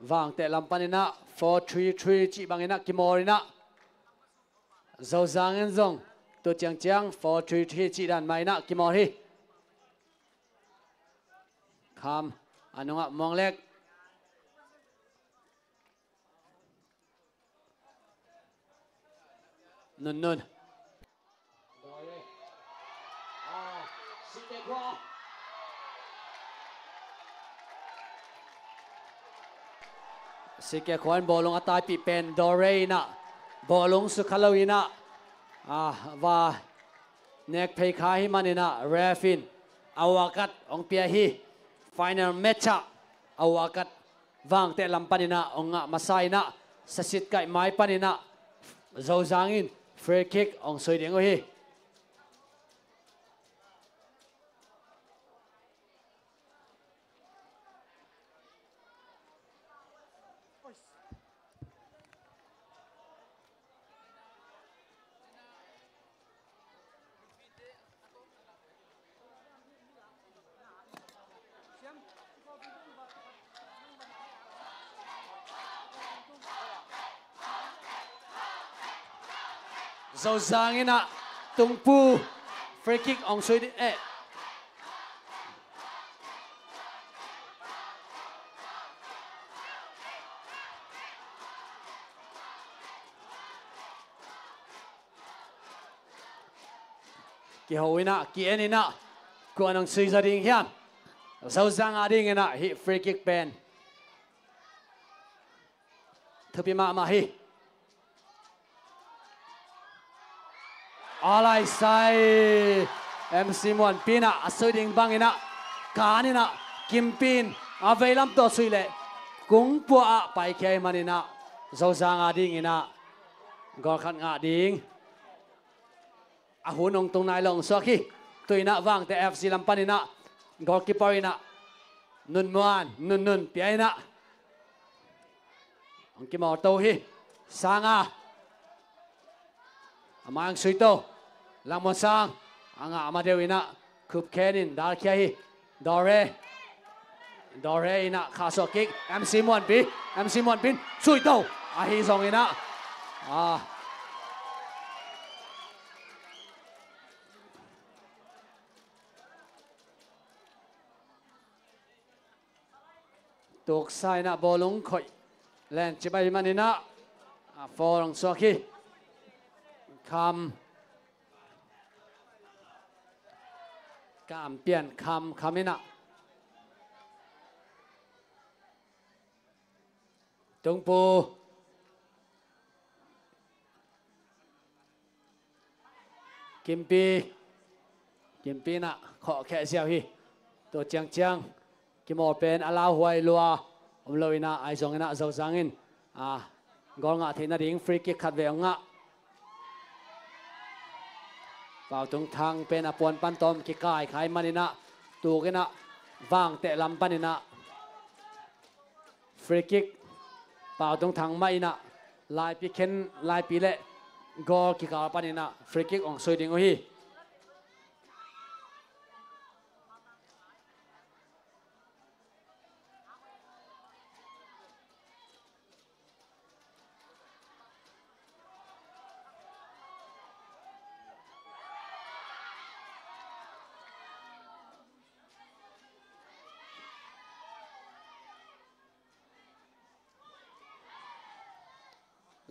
vàng tệ làm panina 4-3-3 chị bằng ina kimorina dầu giang en zong tu chiang chiang 4-3-3 chị đàn mai na kimori kham anunga monglek nun Sike kwan bolong atai pi pen Dorena bolong Sukhalawina và nek phei kha hi manina refin awakat ong pia hi final match awakat wang te lampanina onga masaina sasit kai mai panina zo zangin free kick ong soideng hi Zo zangina tungpu free kick ong soideng ki hoina ki enina ko anong sui za ding hian zo zang ading ina hi free kick pen thupi ma hi alai sai MC Muan Pina asoi ding bangina kanina kimpin aveilam to suile kung pua pai khai manina zo zang ading ina gol khat nga ding ahunong tung nai long soki tuina wang te FC lampanina goalkeeper ina nun piaina ang kimor to hi sanga amang suito lamon sang anga amadewina kup kenin dal kia hi dore ina khaso kick MC Muan Pin suito ahi zong ina tuk sai na bolong khoi len chibai manina forong soki kham cam pian khamina tungpu kimpi na kho khe xiao hi to chiang kimor pen ala huai lua omloina ai zongina zo zangin gol nga theina ding free kick khat ve nga vào tung thang pen apon pan tom ki kai khai manina tu kena wang te lam panina free kick vào tung thang maina lai pi ken lai pi le gol ki ka panina free kick ong soi ding hi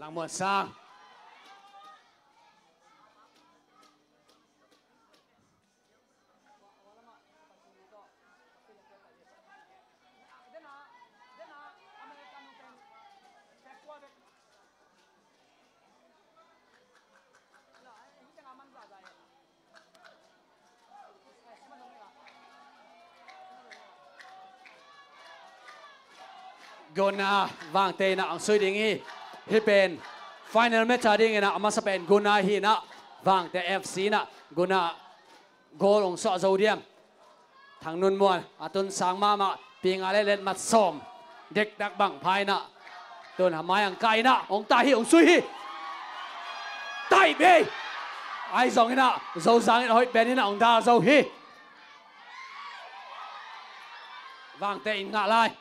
Lang Muan Sang Gona vang te na ang soi ding hi pen final match ading ina amasa pen guna hi na wang te FC na guna goal ong so zodiam thang nun muan atun sang mama pinga let mat som dek dak bang phai na tun hamai ang kai na ong ta hi ong sui hi tai be ai zong ina zo zang ina hoi pen ina ong da zo hi vang te in nga lai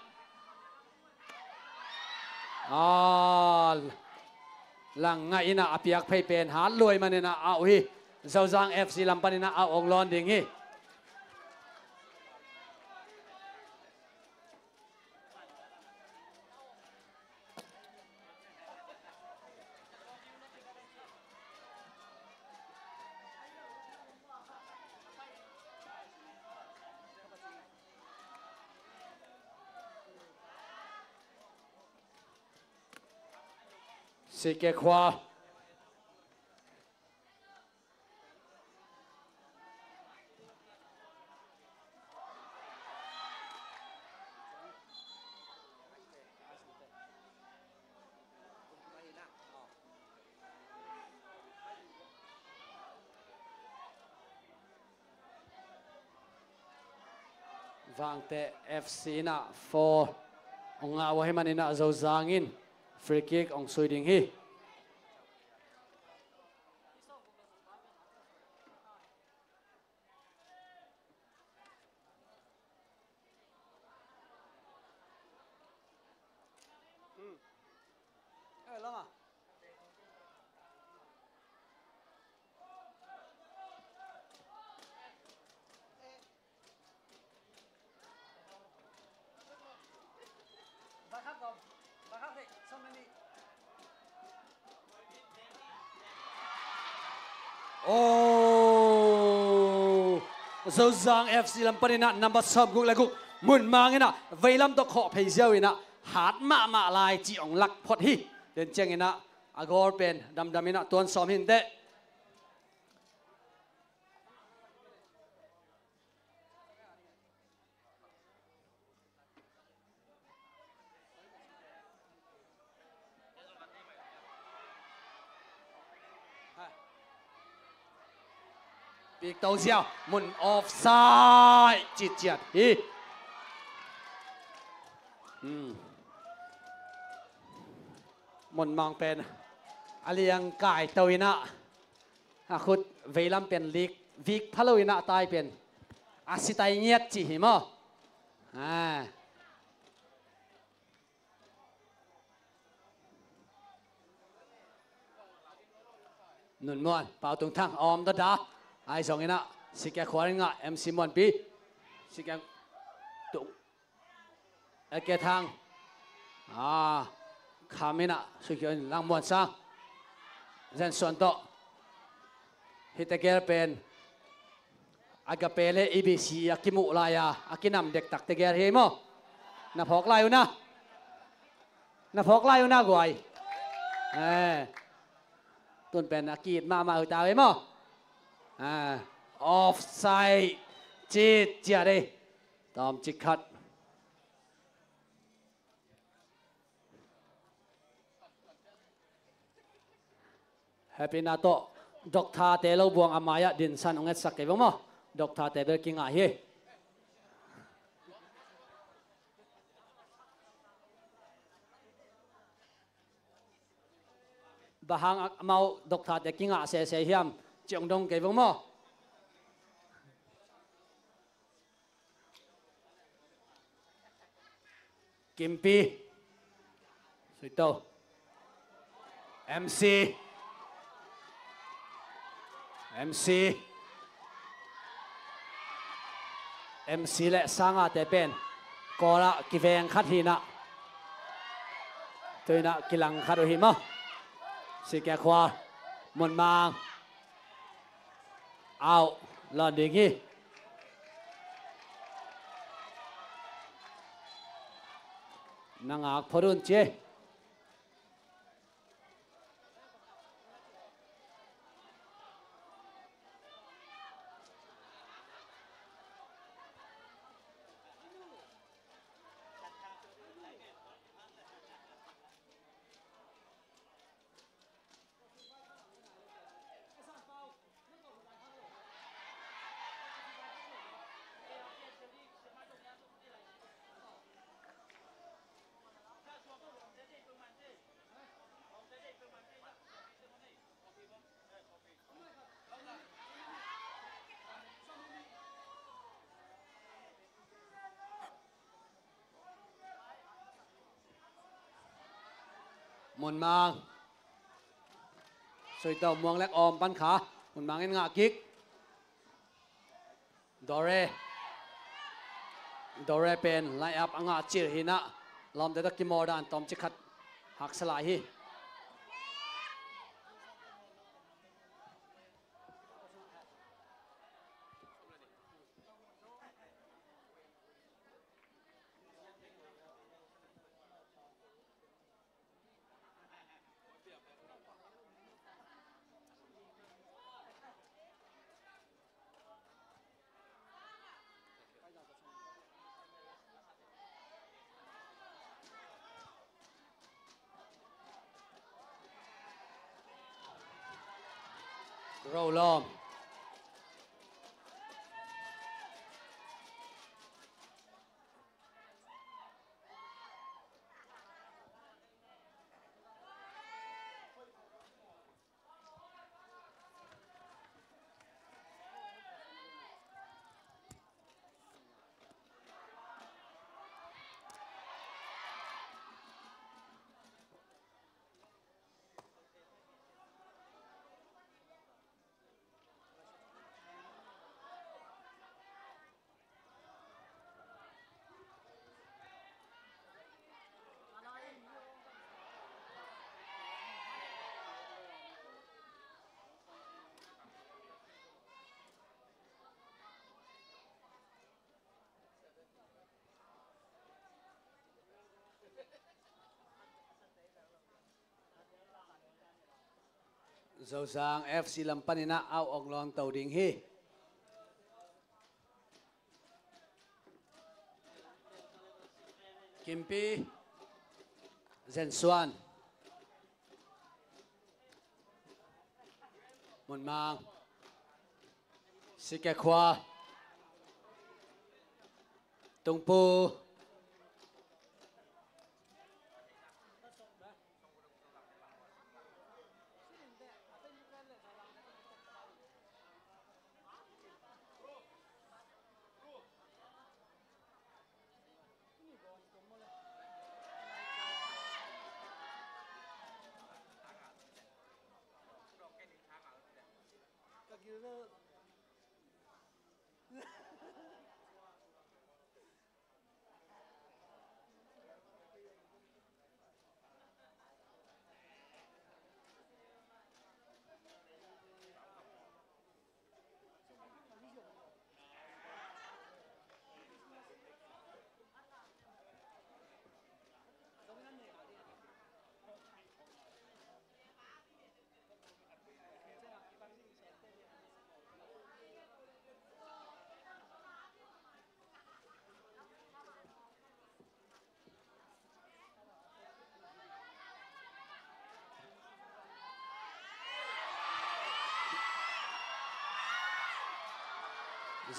lang nga ina apiak phei pen han loi manina au hi Zozang FC lampanina au ong lon ding hi si ke khoa Vangte FC na for ong awahi manina Zozangin free kick ong suiding hi Zozang FC lampanina number sub guk laguk mun mangina veilam to kho phei ina hat ma lai chi ong lak phot hi den chengina agor pen damina ton som hin te Big tàu diao mun offside chít chẹt hi mun mang pen aliang kai tawina khut veilam pen lik vik phaloina tai pen asitai nyet chi hi mo nun mon pau tung thang om da da ai song ina sikya khwarin nga MC mon pi sikya tung ake thang khamina sikya lang mon sang zen son to hitager pen agapele ibc akimu laya akinam dek tak teger he mo na phok lai na guai tuần pen akit ma ở tao ấy mo offside chít chia đi tóm chích khát happy nato doctor te lo buang amaya din san onget sak ke mo doctor te der kinga hi bahang mau doctor te kinga se hiam chiong dong ke mo Kimpi Sito MC le sanga te pen kola kiveng khat hina toina kilang khat hi mo sikya khwa mon mang out lon ding hi nangak phorun che มุนมังสวยเต่ามวงเล็กออมปันขามุนมังเงินงากิกดอเรเป็นไลอัพอ่างาจิรหินะลอมเดตักกิมอดานตอมจิขัดหักสลายฮีโรลอมDâu sang FC Lampanina ao ong lon tàu đình hi Kimpi Zensuan Mun Mang Sikekwa Tung Pu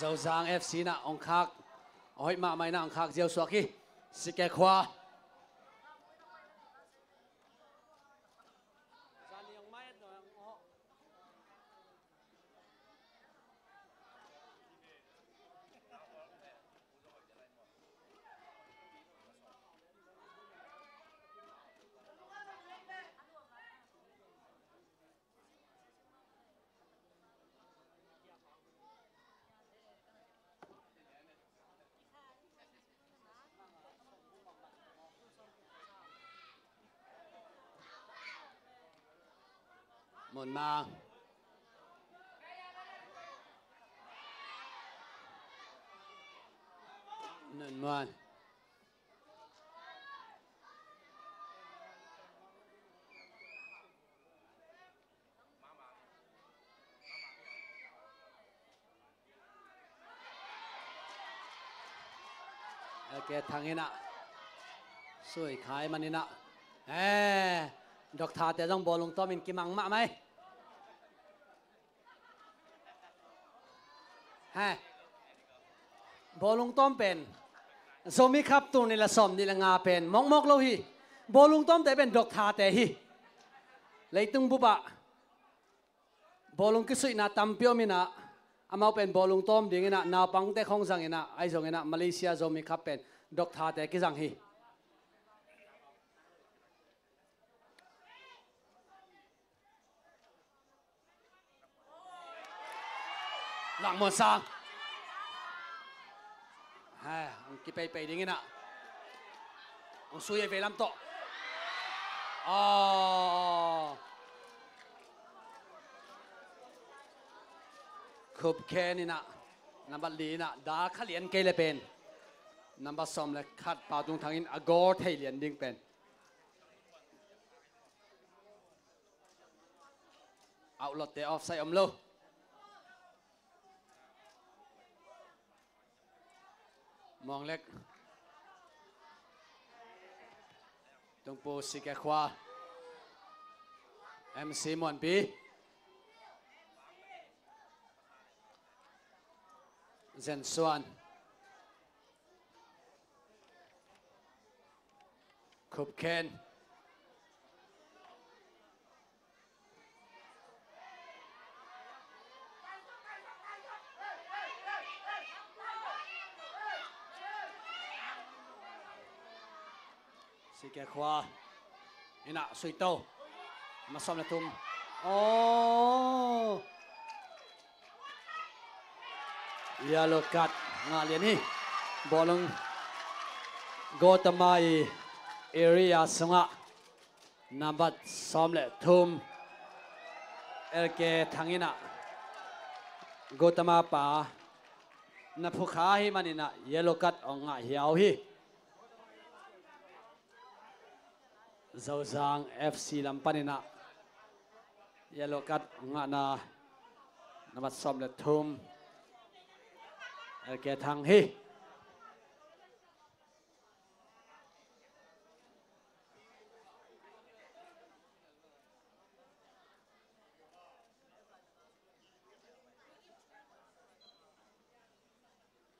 Dâu sang FC na ong khak oi ma mai na ong khak jiao suak hi Sikekwa Mun Mang Nun Muan Ake thangina Sui khai manina Dok tha te jong bolung to min kimang ma mai ha bolung tom pen zomi khap tu ni la som ni la nga pen mok mok lo hi bolung tom te ben dok tha te hi leitung bu ba bolung ki sui na tampio mina amau pen bolung tom ding ina na pang te khong sang ina ai jong ina Malaysia zomi khap pen dok tha te ki jang hi Lang mo sang. Hai, ang kipay-pay dingin na. Ang suya velam to. Khub khen na. Number li na. Da khalian ke le pen. Number som le khat pa tung thangin agor thai lian ding pen. Outlet te offside lo. Mong lek. Tung po si ke khwa. MC Mon Pi. Zen Swan. Khub Ken. Si ke khwa. Ina sui to. Masom la tum. Yellow card ngalian hi. Bolong Gotamai area sunga. Nabat som le tum. Elke thangina. Gotama pa. Na phukha hi manina yellow card onga hiao hi. Zozang FC lampanina. Yellow card nga na namat som le thum. Elke thang hi.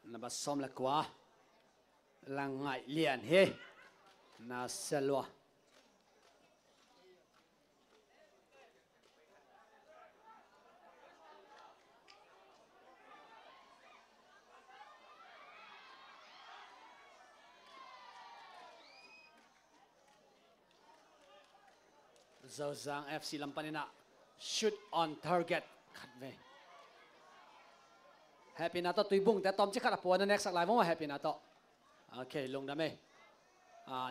Nabat som le kwa. Langai lian hi. Na selwa. Zozang FC lampanina. Shoot on target. Khat ve. Happy na to tuibung te tom chi khat apuan na next sak lai mo happy na to. Okay lung da me.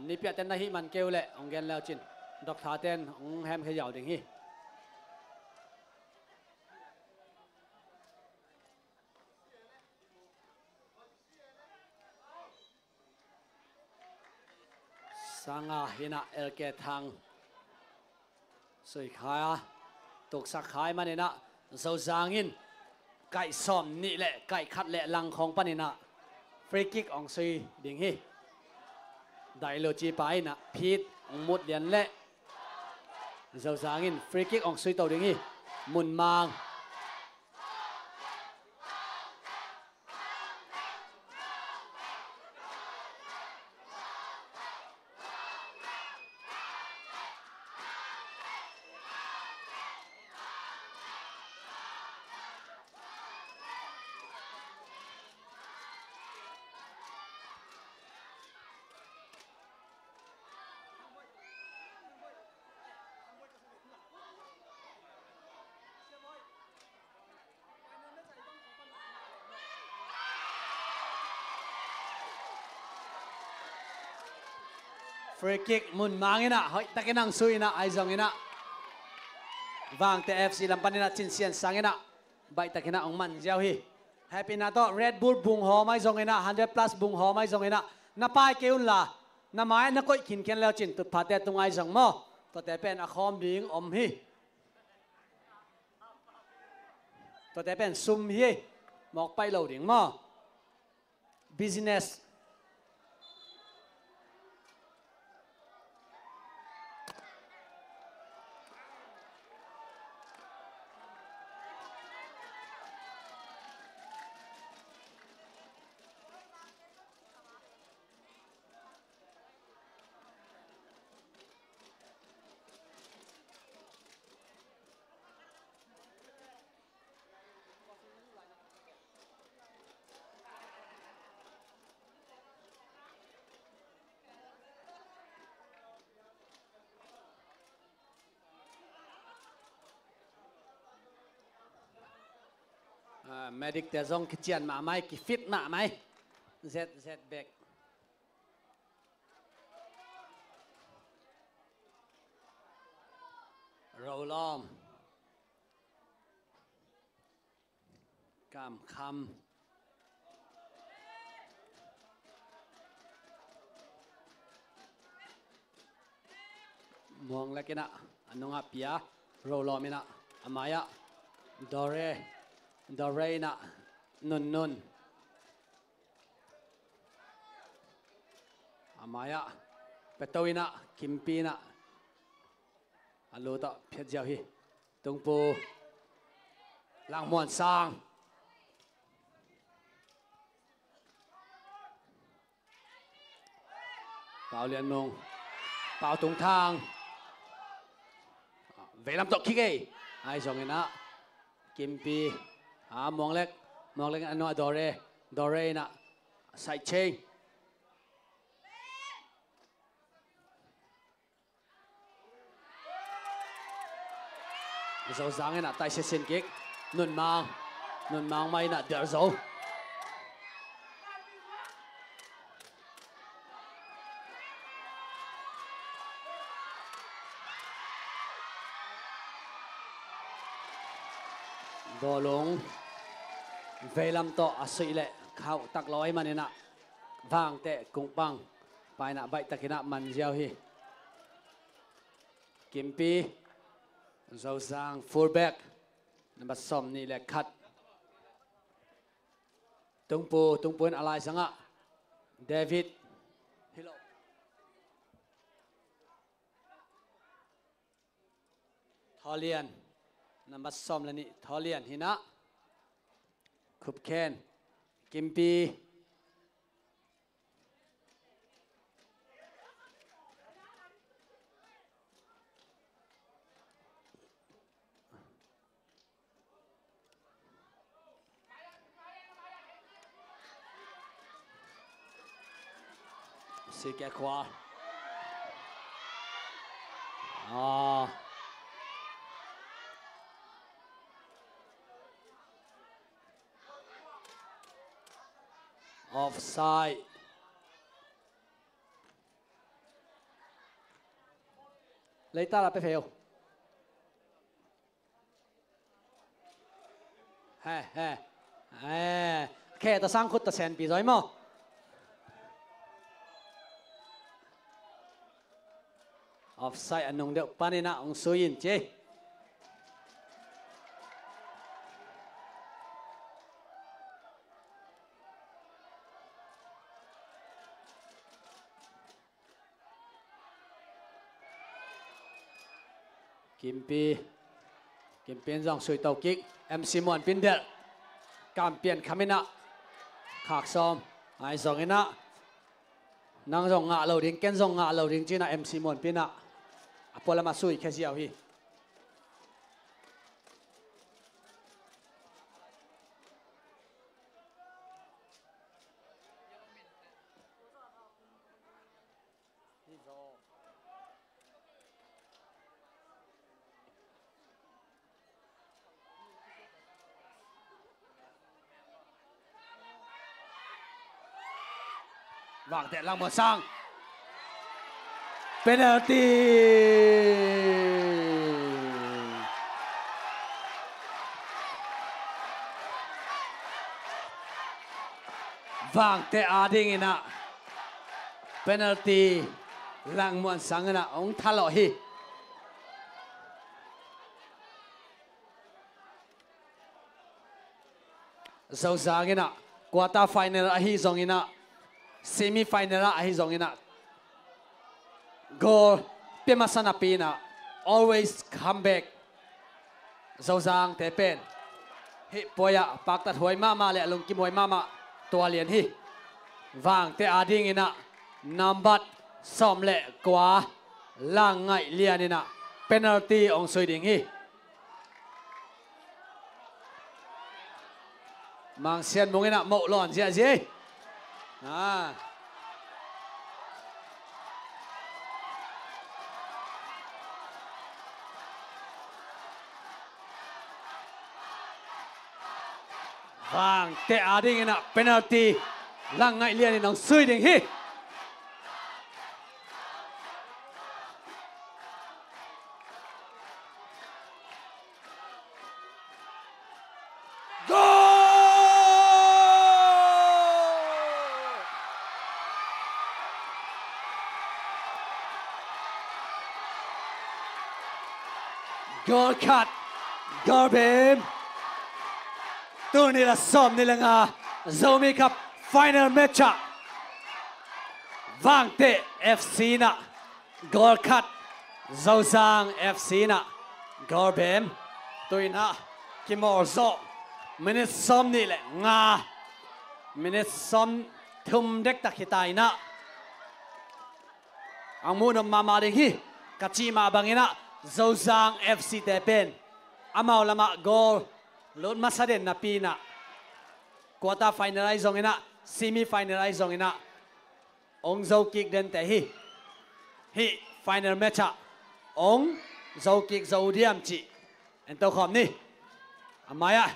Ni pia ten na hi man keu le ong gen lao chin. Dok tha ten ong hem khe yaw ding hi. Sanga hina elke thang. Sui khaya tuk sak khai manina Zozangin kai som ni le kai khat le lang khong panina free kick ong sui ding hi dai lo chi pai na phit ong mut lian le Zozangin free kick ong sui to ding hi mun mang free kick mun mangina hoi takinang suina ai zongina wang te FC lampanina chinsian sangina bai takina ong man jiao hi happy na to Red Bull bung ho mai zongina 100 plus bung ho mai zongina na pai keun la na mai na koi khin ken leo chin tu phate tungai zong mo to te pen a khom ding om hi to te pen sum hi mok pai lo ding mo business medic te zong kitchen ma mai ki fit ma mai z back roll on cam kham muang la kina anunga pia roll on mina amaya dore na nun amaya petawina kimpina aluta phiat jaw hi tungpu lang muan sang Bảo Liên Mông Bảo Tung Thang về làm tộc kia ai dòng na Kimpi Mong Lek anh nói Dore na side chain dấu dáng na tay xin kick nun mang may na đỡ dấu đồ lúng về làm to sợi lệ khảo tắc lối mà nè vàng tệ cũng bằng bài nạ vậy tắc nạ man gieo hi Kimpi dâu giang fullback nằm xóm ni lệ cut tung pu alai sang ạ David hello Tholian nằm xóm là ni Tholian hina Kup Ken Kimpi si kẻ khoa offside lấy ta là phải khe ta sang khut ta sen pi rồi mà offside anong deuh panina ong suyin che Kimpi dòng suy tàu kick MC Mon pin der cam pian khamina khak som ai dòng ina nang dòng ngạ lâu ding ken dòng ngạ lâu ding china MC Mon pina apola masui kheziaw hi vàng tệ lang một sang penalty vàng tệ ading ina penalty lang một sang ina ông thalo hi dâu giang ina quarter final hi zong ina semi final hi zong ina goal pemasana pina always come back dâu giang te pen hi poya pak tat hoi mama le lung kim hoi mama tua liền hi vàng te ading ina number som le kwa lang ngai lian ina penalty ong soi ding hi mang xiên mong ina mậu lon gì gì vàng tệ á đi nè penalty lăng ngay liền thì nó suy đình hi goal cut goal bem tôi này là xóm này là ngà Zomi Cup final match vang tệ FC nè goal cut Dâu Giang FC nè goal bem tôi nè kim mỏ rộ minute xóm này là ngà minute xóm thum đếch tắc hitai nè ang munam mama ding hi kachima bangina Dâu Giang FC tepen amaw lama goal lốt masaden na pina quarter finalize zong ina semi finalize zong ina ong zau kick den te hi final match ong zau kick zau diam chi en to khom ni amaya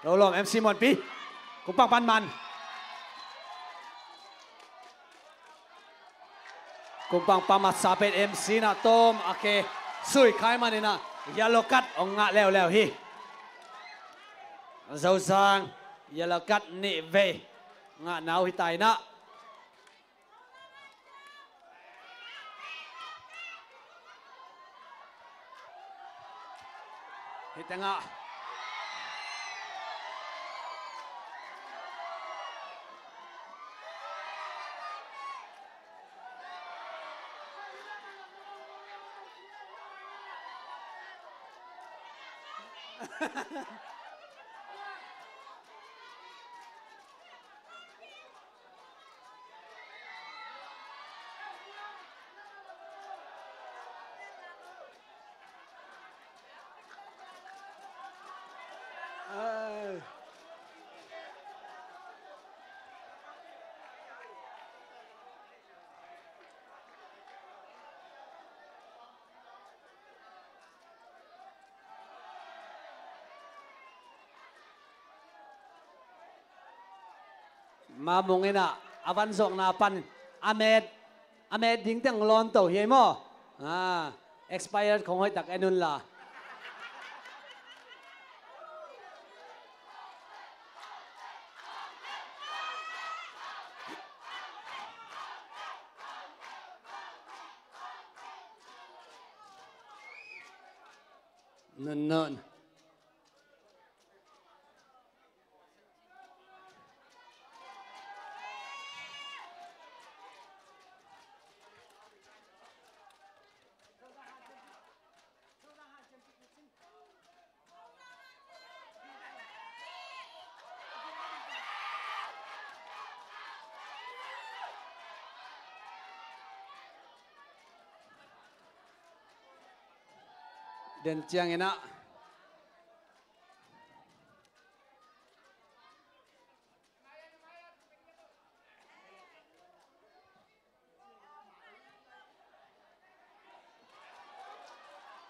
lo lom MC Mon Pi cũng bằng pan man cũng bằng pamat sapet MC na tom ake sui khai manina yellow card ong nga leo leo hi Dâu Giang yellow card nị về ngã nào hi tài na hi ta ngã mà mong ina avan zong na pan Ahmed ding tang lon to hi mo expired không hoi tak enun la non den chiang ina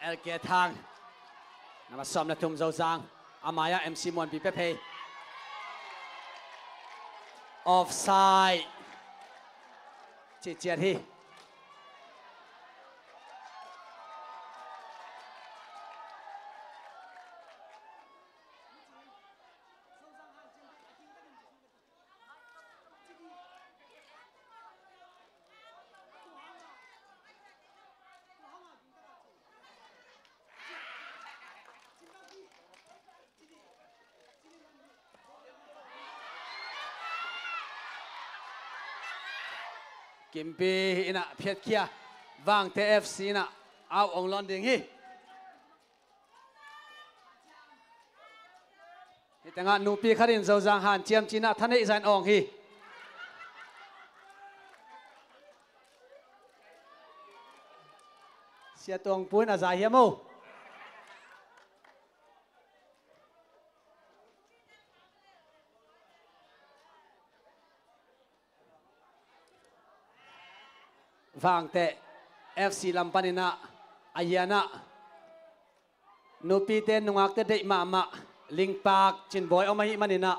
el kia thang nama som na thum Dâu Giang amaya MC Mon Pi Pepe offside chi chiat hi Kimpi ina phiat kia vang TFC na ao ong lon ding hi tanga nupi kharin Dâu Giang han chiam china thane zan ong hi sia tuang pun a zai hiamo vang te FC Lampanina ayana nupi ten nungak te dei mama link park chin boy omahi manina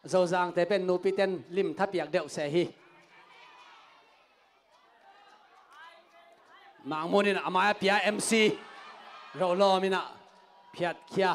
dầu giang tế bên nụ pi tên lim tháp biạc đệu sẽ hi mạng môn nè amaya pia MC râu lo mina phiat kia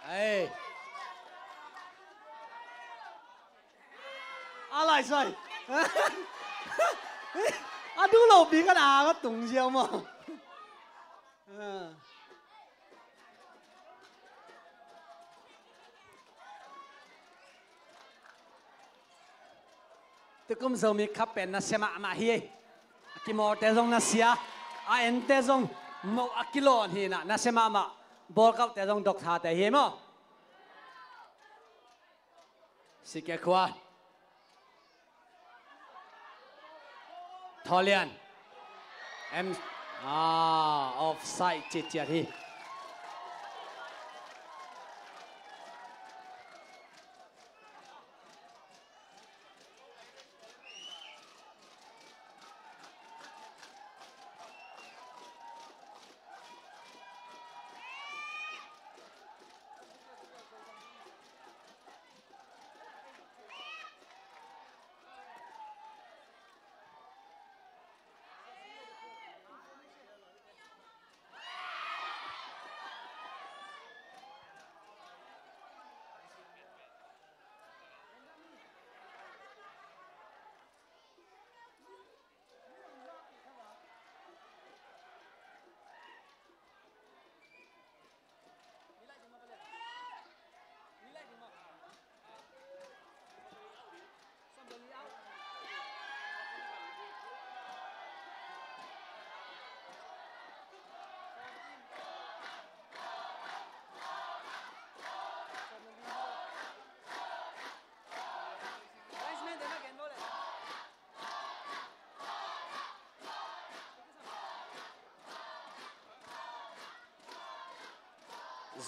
Ê lại rồi đủ lâu bị cái nào có tung chiêu mà tôi cũng giờ mi khắp bên na xem mà hi cái mò tê dong na xia en tê dong mò kilo hi na xem mà ball cấp tê dong độc thà tê hi mà sĩ kế khoa Tholian em offside chít chít hi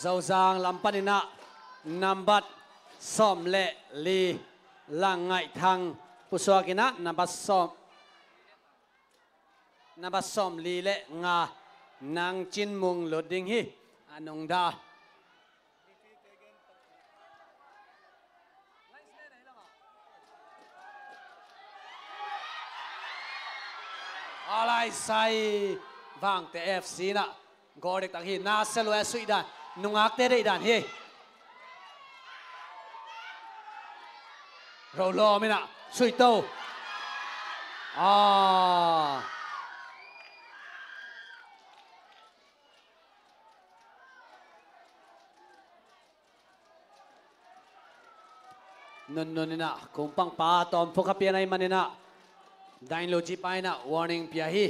dầu giang làm panina number som lệ li lang ngai thang puswakina number som li lệ nga nang chin mung loading hi anong da alai sai vang te FC na gorek tang hi na selo suidan nungak te dei dan hi râu lo mina sui tô nun nina kumpang pa tom phokapia nai manina dain logi paina warning pia hi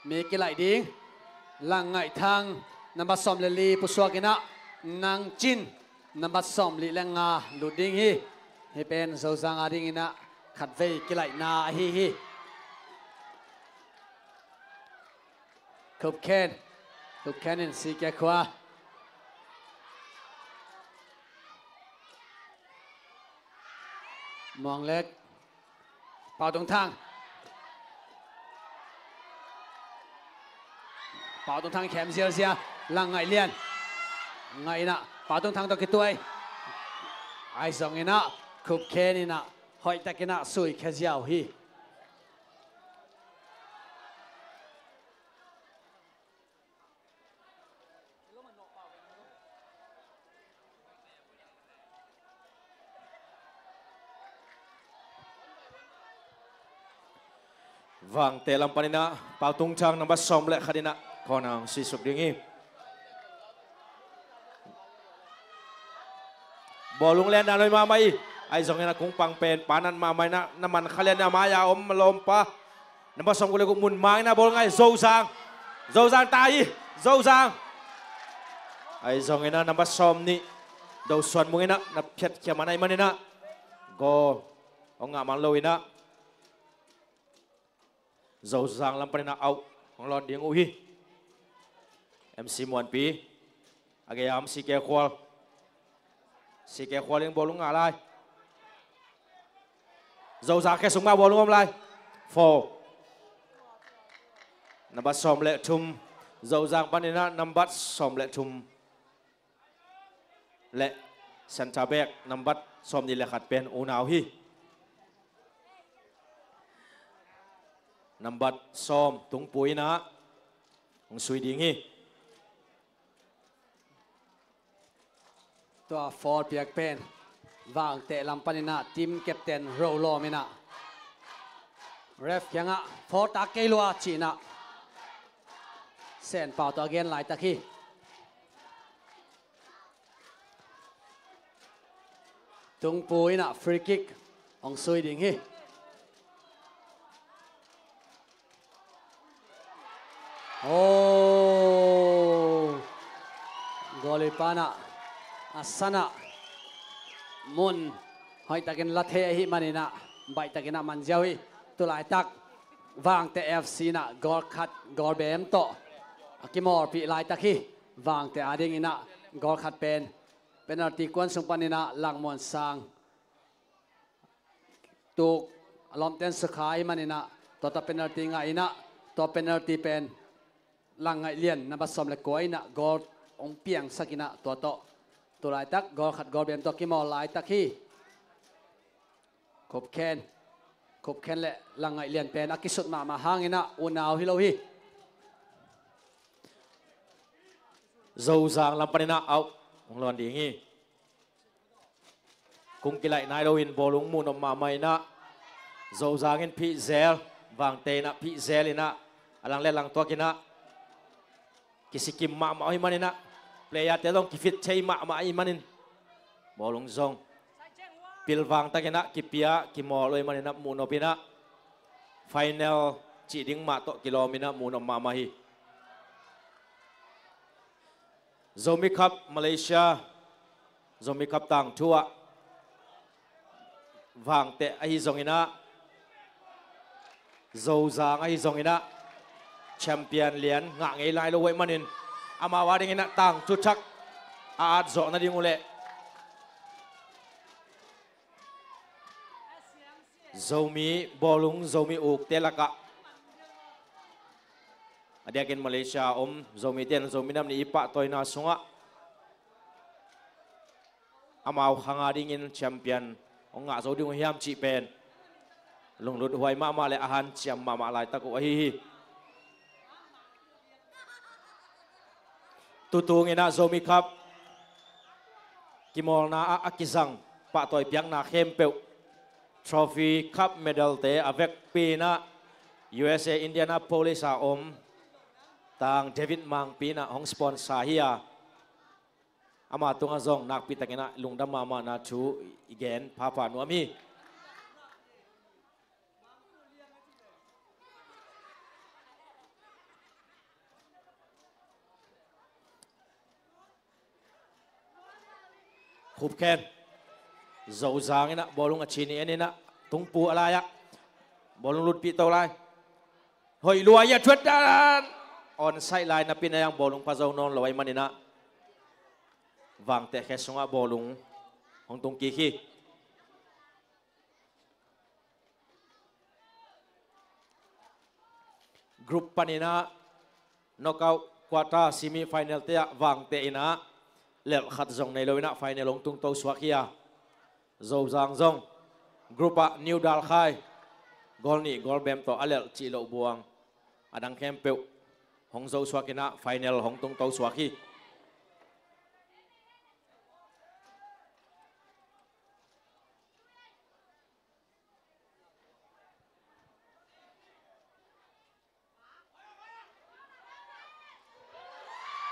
make lại đi lang ngại thang number som li puswakina nang chin number som li lenga luding hi he pen zo zang ading ina khat vei ki lại na hi kup ken in si ke khwa mong lek pao tong thang bảo tung thang kém ziar zia lang ngại liền ngại na bảo tung thang to cái tuổi ai giống ina khúc khen ina hỏi ta cái na sui khe ziao hi vang te lam panina pau tung chang number som le khadina konang si suk dingi bolung len na noi ma mai ai zong ena kung pang pen panan ma mai na naman khalen na ma ya om lom pa number som ko le ko mun mai na bol ngai zo sang tai zo sang ai zong ena number som ni do suan mung ena na phet kya manai manina go ong nga mang loina zo sang lam panina au ong lon ding u hi MC Muan Pi agayam si ke khwal ing bolung nga lai zo sang ke sung ma bolung om lai 4 number som le thum zo sang panina number som le thum le center back number som ni le khat pen u naw hi number som tung pui na ong sui ding hiตัวฟอร์ดเปียกเป็นวางเตะลำปันนะทีมแคปเตนโรลอมินะเรฟยังอ่ะฟอร์ดตาเกลัวจีนะเส้นเป่าตัวเกนไหลตะกี้ตุงปุยนะฟรีคิกของซุยดิงฮีโอ้กอลิปานะasana mun hoi takin lathe hi manina bai takina manjawi tulai tak wang te FC na gol khat gol bem to akimor pi lai takhi wang te ading ina gol khat pen penalty kwan sung panina langmon sang tuk alom ten sakhai manina to ta penalty nga ina to penalty pen lang ngai lien na basom le koi na gol ong piang sakina toตัวลายตักกอลขัดกอลเบียมตัวกิมอลลายตักฮีขบแคนแหละลังไงเลียนเป็นอากิสุดมาหางเงินะอุณาวฮิโลฮีโซซางลำปนินะเอาของลอนดีงี้กุงกิไลนายโดวินบอลงมูนออกมาไม่นะโซซางเงินพิเซลวางเตนะพิเซลินะอลังเล่นลังตัวกินะกิสิกิมมาให้มันนะplayer te long kifit chei ma imanin bolong zong pilwang ta kena kipia kimol oi manina muno pina final chi ding ma to kilomina muno ma hi Zomi Cup Malaysia Zomi Cup tang thua wang te ai zongina zo zang ai zongina champion lian nga ngei lai lo wei manin ama wading ina tang chuchak aat zo na ding ule zomi bolung zomi uk telaka adiakin Malaysia zomi ten zomi nam ni ipa toina sunga ama khanga ding in champion onga zo ding hiam chi pen lunglut huai ma le ahan chiam ma lai taku hi tutung ina Zomi Cup kimol na akizang pa toy piang na khempeu trophy cup medal te avec pina USA Indianapolis a tang David Mang pina hong sponsor hiya ama tunga zong nak pitakina lungdam mama na chu igen papa nuami khub khen dầu giang ina bolung achini enina tungpu alaya bolung lut pi to lai hoi lua ya thuat dan on sideline na pinayang bolung pazaw non laway manina wang te khesunga bolung hong tung ki group panina knockout quarter semi final te wang te ina lel khat zong nei loina final long tung to swakia zo zang zong grupa new dal khai gol ni gol bem to alel chi lo buang adang kem peu hong zo swakina final hong tung to swaki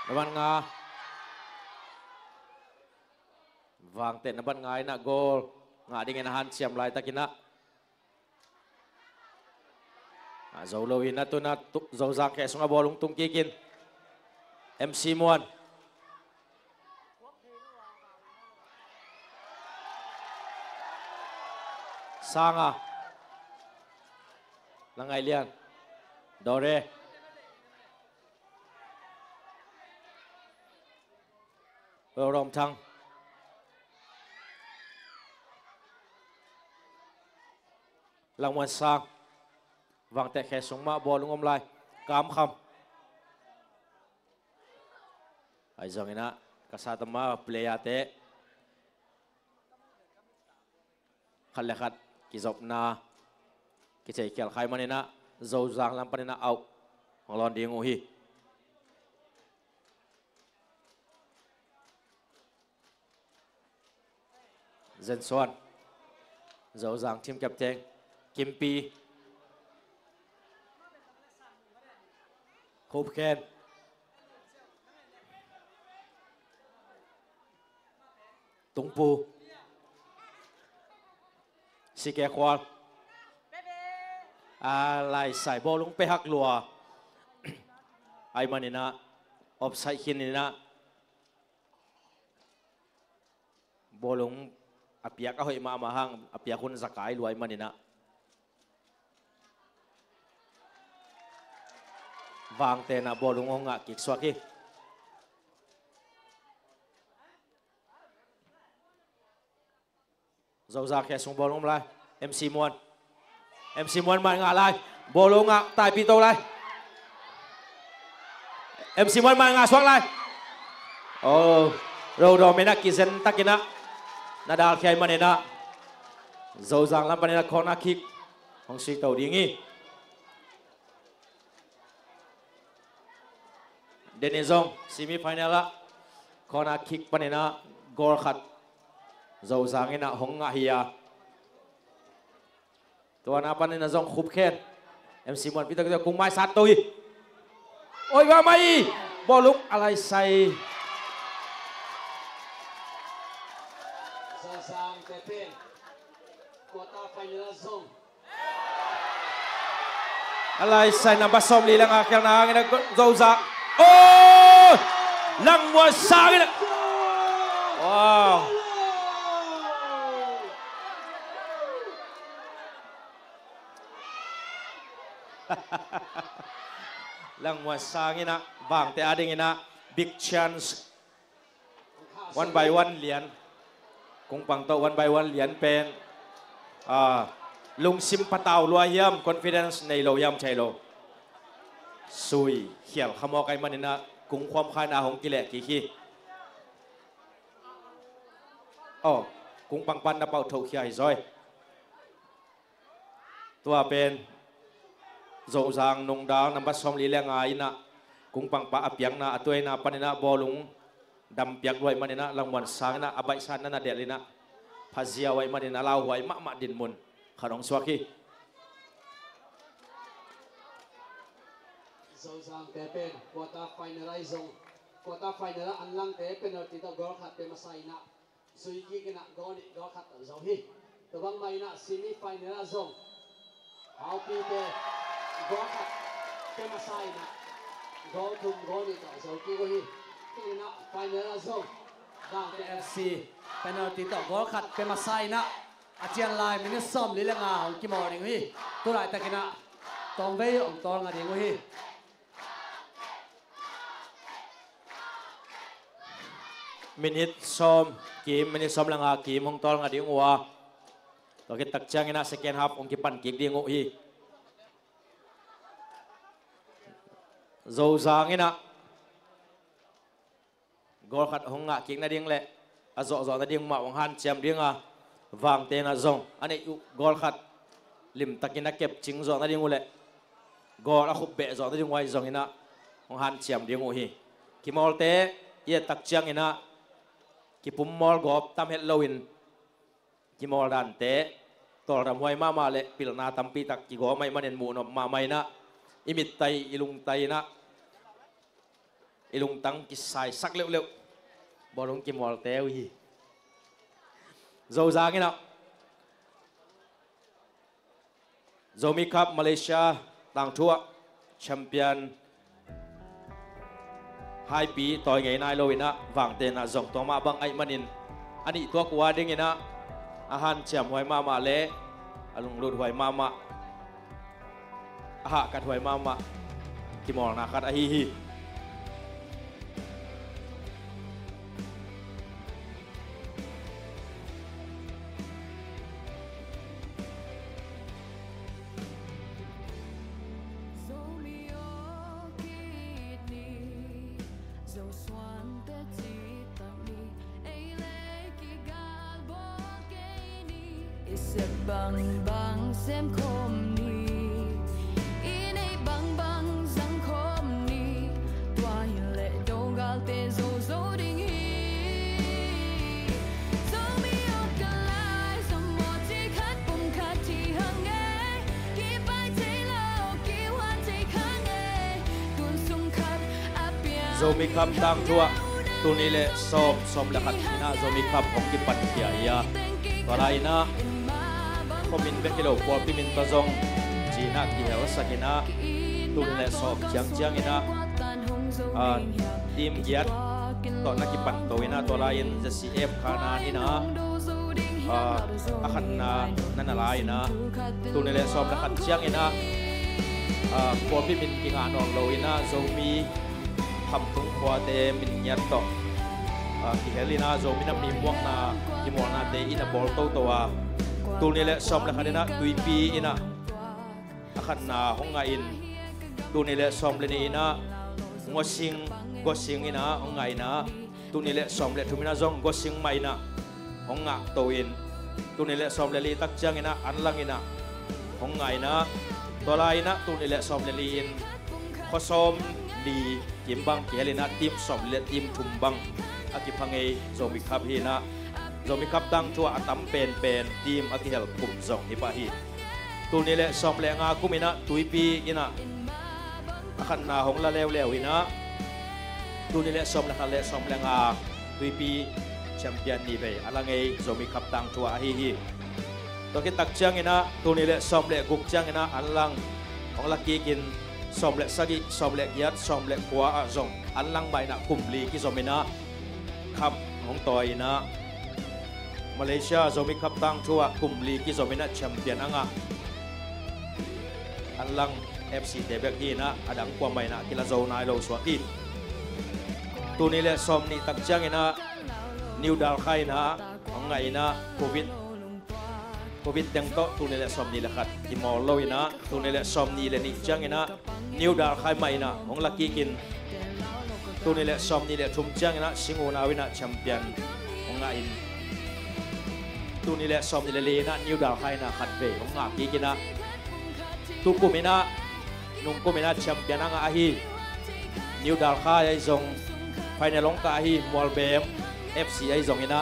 naman nga vang te naman nga na goal nga ding inahan siyam lai takina Zolowin na to na Zozang keso nga bolong tungkikin MC Muan Sanga Langay lian Dore Rom Thăng Lang Muan Sang vang te khe sung ma ball ngom lai kam kham ai zong ina kasata ma play ate khalle khat ki zop na ki chei kel khai manina zo zang lam panina au nglon ding u hi Dân Xuân dấu dàng team captain Kim Pi Khúc Khen Tung Pu Sike Khoan lại sải ball lung pe hak lùa ai manina offside khinina ball lung apiak ahoy ma mahang apiakun zakai luai manina vang te na ball lung nga kik swaki dầu ra khe sung ball lung lai MC Muan man nga lai ball lung nga tai pito lai MC Muan man nga swak lai oh rồi rồi mena kizen takina nadal khai manena dầu giang lam manena corner kick hong si tàu đi nghi Denizong semi final la corner kick manena goal khat dầu giang ina hong nga hiya tuan apa manena zong khup khen MC Muan pita kita kung mai sát tôi ôi ba mai ball lúc alai sai Sang Pepin quarter final zone alai sai number som li lang akyang na ngina dầu giang oh lang Muan Sang ina wow Lang Muan Sang ina bang te ading ina big chance 1 by 1 lian kung pang to 1 by 1 lian pen lung sim pataw luayam confidence nei lo yam chai lo sui khial khamo kai manina kung khom khana hong kile ki khi kung pang pan na pau thau khiai rồi tua pen dầu giang nung đá nằm bắt xong lý lẽ ngài na cũng bằng ba apiang na atuay na panina bolung dam piak luai manina Lang Muan Sang na abai san na delina phazia wai manina lau wai ma din mun kharong swaki dầu giang Pepin quarter final zone quarter final an lang te penalty to goal khat pe masai na sui ki kena goal khat zo hi to bang mai na semi final zone how people goal khat pe masai na goal thum goal ni to zo ki ko hi kena final zone bang te FC penalty to goal khat pe masai na achian lai min som li la nga hong ki mo ding hi tu lai ta kena tong ve ong tol nga ding hi minute som lang ha kim hong tol nga ding wa to ke tak chang ina second half ong ki pan kick ding o hi dầu giang ina gol khat hong nga kick na ding le a zo na ding ma wang han cham ding a vang te na zong ane gol khat lim takina kep ching zo na ding ule gol a khup be zo na ding wai zong ina hong han cham ding o hi ki mol te ye tak chang ina ki pum mol gop tam het lowin ki mol dan te tol ram hoi ma le pil na tam pi tak ki go mai manen mu no ma mai na imit tai ilung tai na อีลุงตั้งกิสายสักเร็วๆบอลลงกิมอลเตวีโจซางี้นะโจมีครับมาเลเซียต่างทั่วแชมเปี้ยนไฮปีต่อยไงนายโลวินะวางเตนะจงตัวมาบังไอมันอินอันนี้ตัวกว่าดิ้งนะอาหารเจียมหวยมาเละอลุงรูดหวยมาอาหารกัดหวยมากิมอลนักัดฮี bang bang เส้นคมนี้อีในบางบางสังคมนี้ตัวยิ่งเละดงกาลเตโซโซดิ่งฮีโซมีโอกาสไล่สมมติที่คัดปุ่มคัดที่ห่างไงกี่ไปที่โลกกี่วันที่ข้างไงตุนสุ่มคัดอาเปียโซมีคำตั้งทั่วตัวนี้เลยสมละคัดที่น่าโซมีคำของกิปัตเทียตัวไรนะคอมินเบกิโลปอลพิมินตะจงจีน่าที่เหวสักินะตุนเลสอบเจียงอินะทีมเกียรติตอนนักกีฬาตัวอินะตัวลายน์จะซีเอฟขานาอินะอาคันนั่นอะไรนะตุนเลสอบนักขันเจียงอินะปอลพิมินกิงานองโลอินะโจมีทำตุงขวาเตมินยัดต่อที่เฮลินะโจมีน้ำมีม่วงนาที่ม่วงนาเตอินะบอลตัวตูนี่แหละสมแล้วกันนะตุยปีอินะอาคันนาหงไงอินตูนี่แหละสมเลยนี่นะงอสิงอินะหงไงนะตูนี่แหละสมเลยทุมินะจงงอสิงไม่นะหงงะตัวอินตูนี่แหละสมเลยลีตักจังอินะอันลังอินะหงไงนะตัวลายนะตูนี่แหละสมเลยลีอินข้อสมดีจิมบังเฮลินะทีมสมเลยทีมทุมบังอากิพังเอโจมิคาพีนะโจมีคับตั้งชัวอัตัมเป็นทีมอากิเฮลกุมจงฮิปะฮีตัวนี้แหละสมแรงอากุมินะตุยปีอินะขันนาหงละเลวอินะตัวนี้แหละสมแรงอาตุยปีแชมเปี้ยนนี่ไปอะไรไงโจมีคับตั้งชัวฮีตัวคิดตักเชียงอินะตัวนี้แหละสมแรงกุกเชียงอินะอันลังของลักกี้กินสมแรงสกิสมแรงยัดสมแรงขวาจงอันลังใบนะกุมลีกิสมินะขับของต่อยนะมาเลเซียโจมีคับตั้งชัวกลุ่มลีกิโจมินะแชมเปี้ยนอ่ะอันลัง FC เดเบกฮีนะอดังความไม่นะกิลาโจนายโลสวากีตัวนี้แหละสมนี่ตักจังนะนิวดาลไคนะของไงนะโควิดยังโตตัวนี้แหละสมนี่แหละครับที่มอลโลยนะตัวนี้แหละสมนี่แหละนี่จังนะนิวดาลไคไม่นะของลักกี้กินตัวนี้แหละสมนี่แหละทุ่มจังนะสิงห์นาวินะแชมเปี้ยนของไงตัวนี้แหละสมนี่แหละนะนิวดาลไคนะขัดเบของลักกี้กินนะตุกุมินะนุ่งกุมินะแชมเปี้ยนอาฮีนิวดาลไคไอซงภายในลงกาฮีมอลเบม FC ไอซงอินะ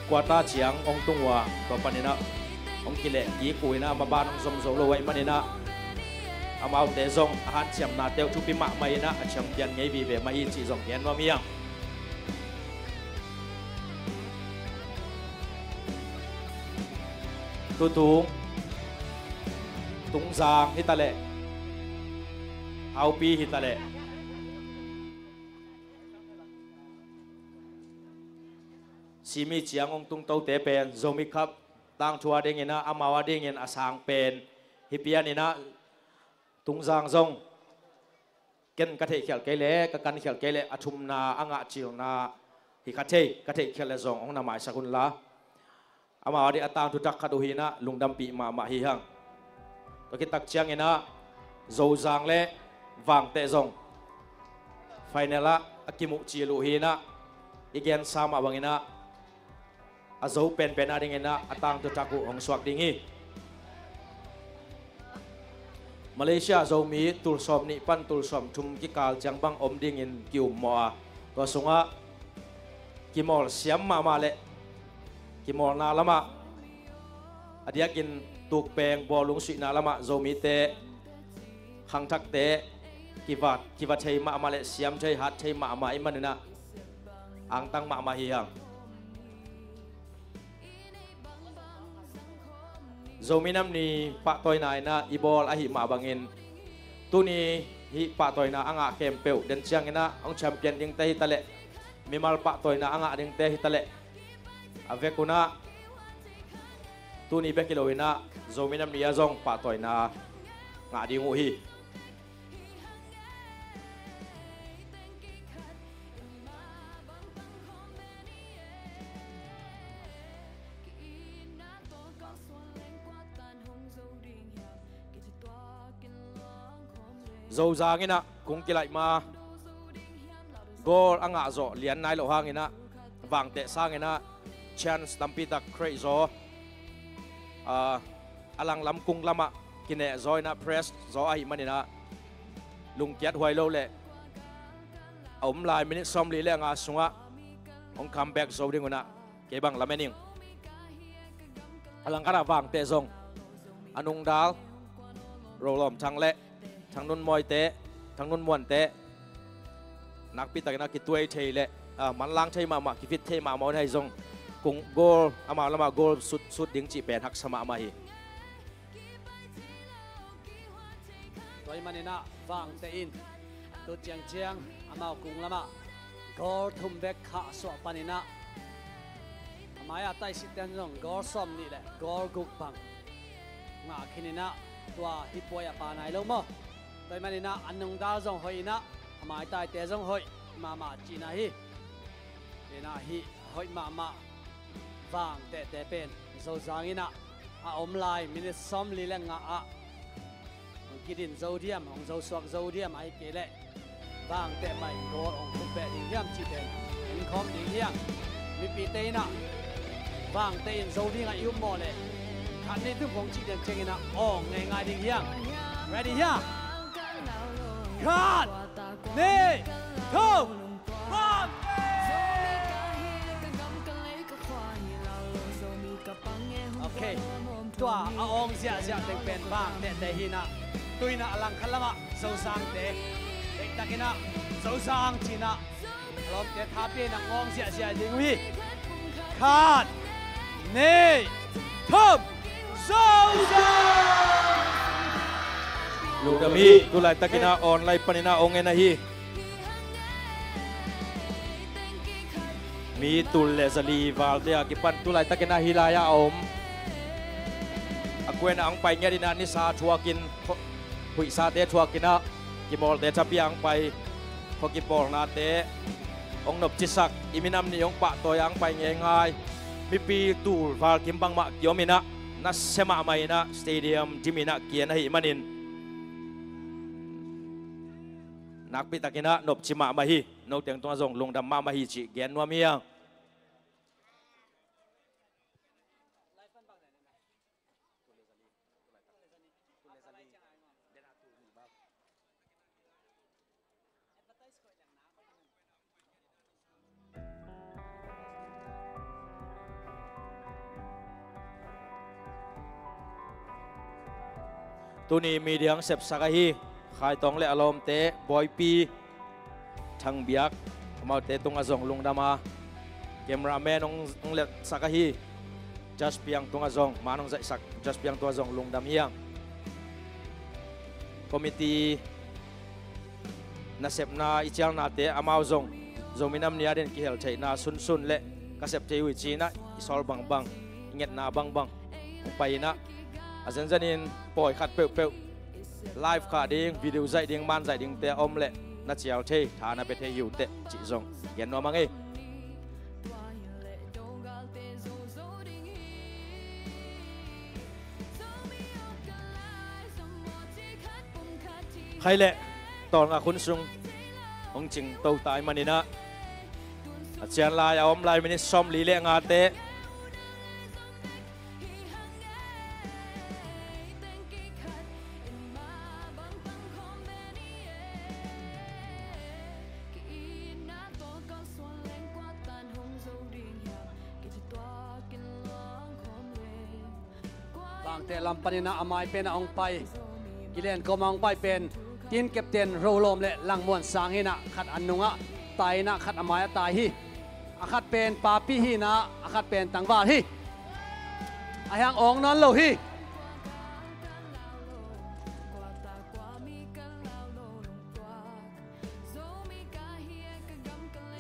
กวาตาเฉียงองตุงวาตัวปนินะองกิเลยีกุยนะมาบ้านองสมโซโลไว้มันอินะอามาเอาเตซงอาหารเฉียมนาเตวทุพิมะไม่นะแชมเปี้ยนไงบีเบมาฮีจีซงเห็นว่ามียังตุงซางฮิตาเล่เอาปีฮิตาเล่ซีมีเจียงองตุงเต้าเตเป็นโจมิครับตั้งชัวเด้งเงินนะอามาวเด้งเงินอาสางเป็นฮิเปียนี่นะตุงซางซงเกินกระเทยเขียลเกเล่กันเขียลเกเล่อชุมนาอ่างจิวนาฮิกระเทยเขียลซงองนาหมายสกุลละอามาดีอัตางทุจักขัดูหินะลุงดำปีมาฮิฮังตัวคิดตักเชียงเงินนะโจจางเล่วางเตะซงไฟเนล่าอากิมุจิลูหินะอีกอย่างสามวังเงินนะอาโจเป็นอะไรเงินนะอัตางทุจักกุองสวักดิ่งฮีมาเลเซียโจมีตุลสอมนิปันตุลสอมชุมกิกาลจังบังอมดิ่งเงินกิวมัวตัวสงะกิมอลเสียมมาเล่กิมอลนาลมาอดียกินตุกแปงบอลลุงสุนาลมาโจมีเตขังทักเต kivat chei ma le siam chei hat chei ma imanina ang tang ma hi hang zominam ni pa toy nai na ibol a hi ma bangin tu ni hi pa toy na anga kempeu den chiang ina ong champion ding te hi tale mimal pa toy na anga ding te hi tale avekuna tu ni bekiloina zominam ni azong pa toy na nga ding u hi dâu giang ina cũng kia lại mà goal ang ngã zo liền nai lộ hang ina vàng tệ sang ina chance tampita create zo alang lam cung lama kine zo ina press zo ai manina lung kiat huai lo le om lai minute som li le nga sunga ông comeback zo ding una ke bang lamening alang kara vàng tệ zong anung dal rolom thang le thằng nôn mồi té thằng nôn muộn té nạc pi tắc na kí tuay thầy lệ mắn lang thầy mà kí fit thầy mà món hay zong cùng goal ama lama goal sút đỉnh chỉ bền hắc sama mà hi toy manina vang te in tu chiang chiang ama cùng lama goal thum bek kha so panina amaya tai sit ten zong goal som ni le goal guk bang nga khinina tua hipoya pa nai lo mo toy manina anung da zong hoi na amai tai te zong hoi mama china hi ina hi hoi mama vang te te pen zo zangina a om lai minute som li le nga a kidin zodium ong zo suak zodium ai ke le vang te mai gol ong ku pe ding yam chi ten in khom ding hiang mi pi te na vang te in zodium ai mo le khan ni tu phong chi den chengina ong ngai ngai ding hiang ready here cut ne go vang okay tua a ong sia sia teng pen vang te te hina tuina alang khalama so sang te ek takina so sang china lom te thape na ngong sia sia ding wi khat ne thom so lúc đó hi tu lại takina online panina ong ena hi mi tul le zali wal te akipan tu lại takina hilaya om akwen ang pai nya dina ni sa thuakin hui sa te thuakina kimol te chapiang pai khokipol na te ong nop chisak iminam ni ong pa toyang pai nge ngai mi pi tul wal kimbang ma kiomina na sema mai na stadium jimina kian hi manin nak pi takina nop chima ma hi no teng tong zong lungdam ma hi chi gen wa miang tuni mediang sep sakahi khai tong le alom te boy pi thang biak mau te tung azong lungdama cameraman ong le sakahi just piang tung azong manong zai sak just piang tung azong lungdam hiang committee na sep na ichal na te amao zong zominam nia den ki hel thei na sun sun le ka sep te wi chi na isol bang bang nget na bang bang pai na azen zanin poi khat peu peu live kha ding video zai ding man zai ding te om le na chiao the tha na pe the yu te chi zong gen no mangi khai le ton a khun sung ong ching to tai manina achian lai om lai mini som li le nga te te lampanina amai pen ong pai kilen komang pai pen tin captain rolom le langmon sang hi na khat annunga tai na khat amaya tai hi akhat pen papi hi na akhat pen tangwal hi ahang ong non lo hi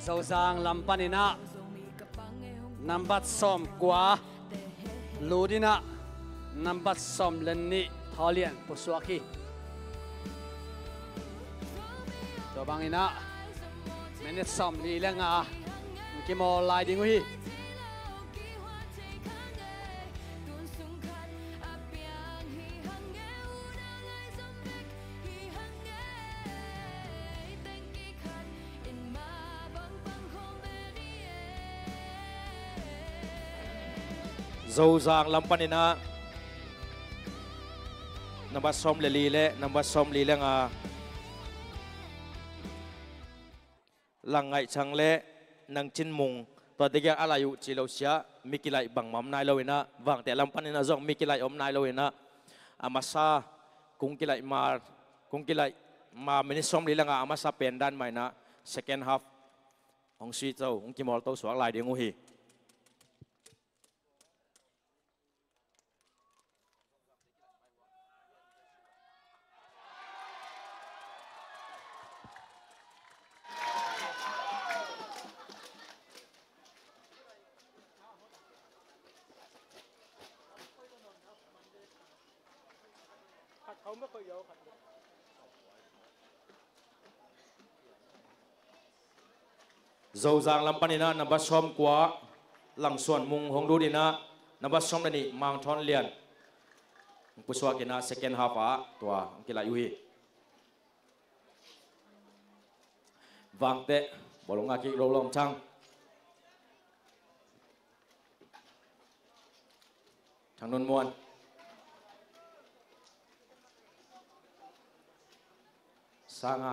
dâu giang lampanina nambat som qua ludina nambat som lenni tholian pusuaki to bangina minute som li lenga kimo lai ding hi dâu giang lampanina number som le li le number som li lenga langai chang le nang chin mung to de ga alayu chilosia mikilai bangmam nai loina wang te lampanina zong mikilai om nai loina amasa kungkilai ma mini som li lenga amasa pendan maina second half ong si to ong kimol to swak lai dingu hi dâu giang lampanina number som qua lang suan mung hong du dina number som ni mang thon lian puswa kina second half a tua kila yuhi wangte bolonga ki rolong chang thang non muan sanga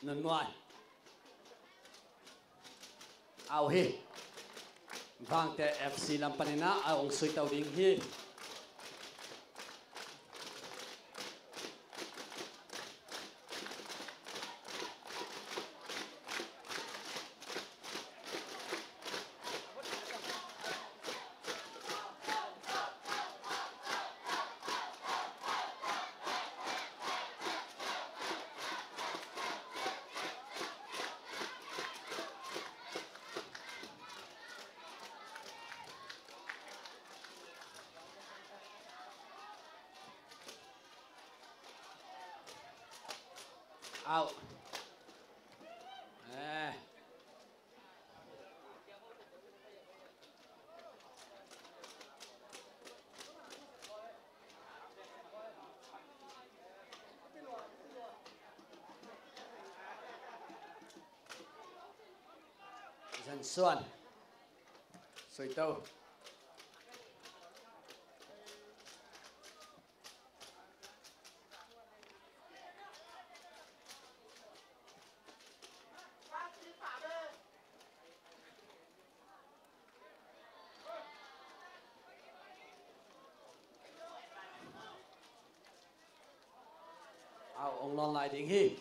nâng ngoài ao hi vang te FC lampanina aong sui tàu ding hi out. Dân Xuân Sôi Tâu ông non lại tiếng hi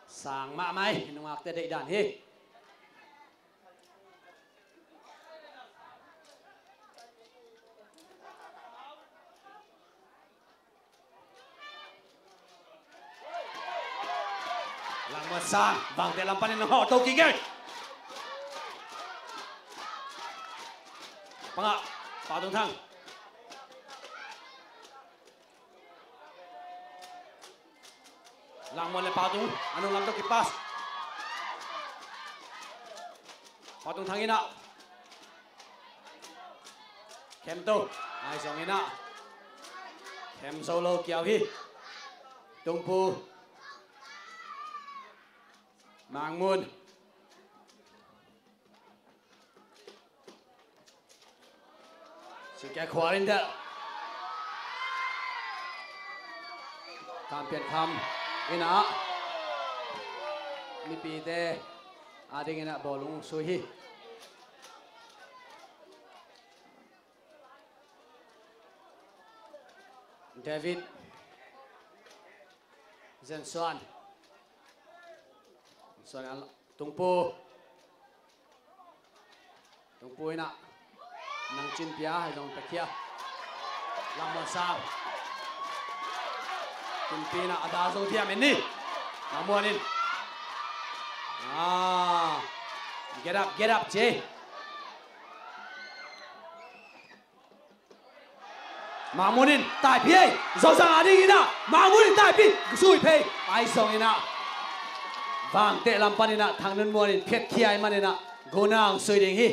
sang mạ mày nó mặc tê đậy đàn hi lang một sang vàng tê làm panin họ tàu kính ấy bằng ạ vào đường thẳng lang một lên vào tung anh làm tàu kịp pass họ tung thang ina kem tu ai song ina kem solo kiao hi tung pu mang mun sự cái khóa lên đó cam biển kham ina mi pi te ading ina bolung sui hi David Jenson tung pu ina nang chin pia hay dong pekia lam mon sang chin pina ada zo dia men ni namuan in get up che Mamunin tai pie zo sang ading ina Mamunin tai pi sui pe ai song ina vang te lampan ina thang nun muan in phet khiai man ina gonang sui ding hi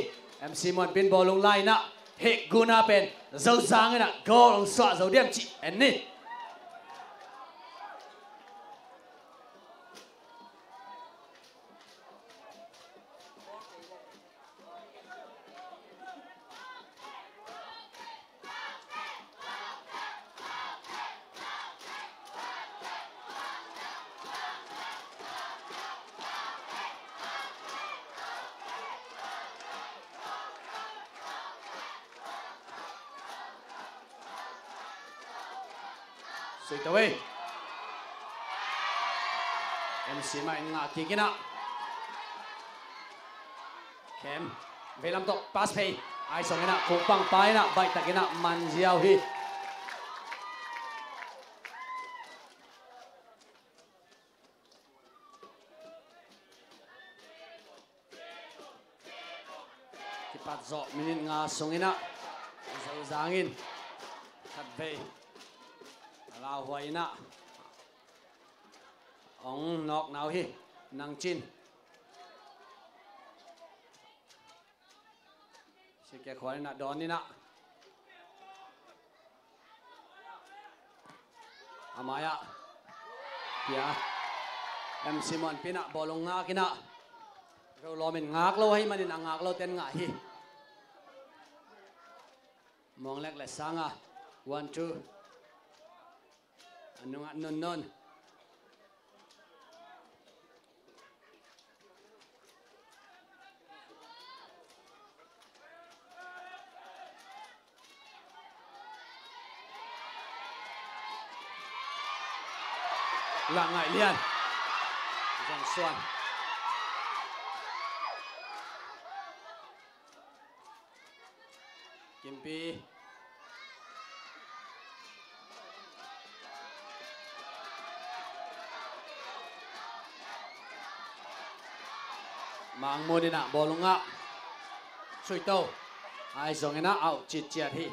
MC mon pin ball lung lai na he guna pen zo sang ina go long swa zo dem chi en ni straight away MC mai nga kikina kem velam to pass pay ai song ina khung pang pai na bai takina man jiao hi kipat zo minin nga song ina zo zangin khat ve lao hoài na ông nọc nào hi nang chin sẽ kéo khóa na đón đi na amaya ya em Simon pina bolong nga kina rồi lo mình ngạc lâu hay mà mình ngạc lâu tên ngại hi mong lek lại sang à 1 2 ano nga non là ngại liền dần xuân Kim Pi mang mua đi nè bò lông ngạ sôi tàu ai giống nó ảo chít chẹt hi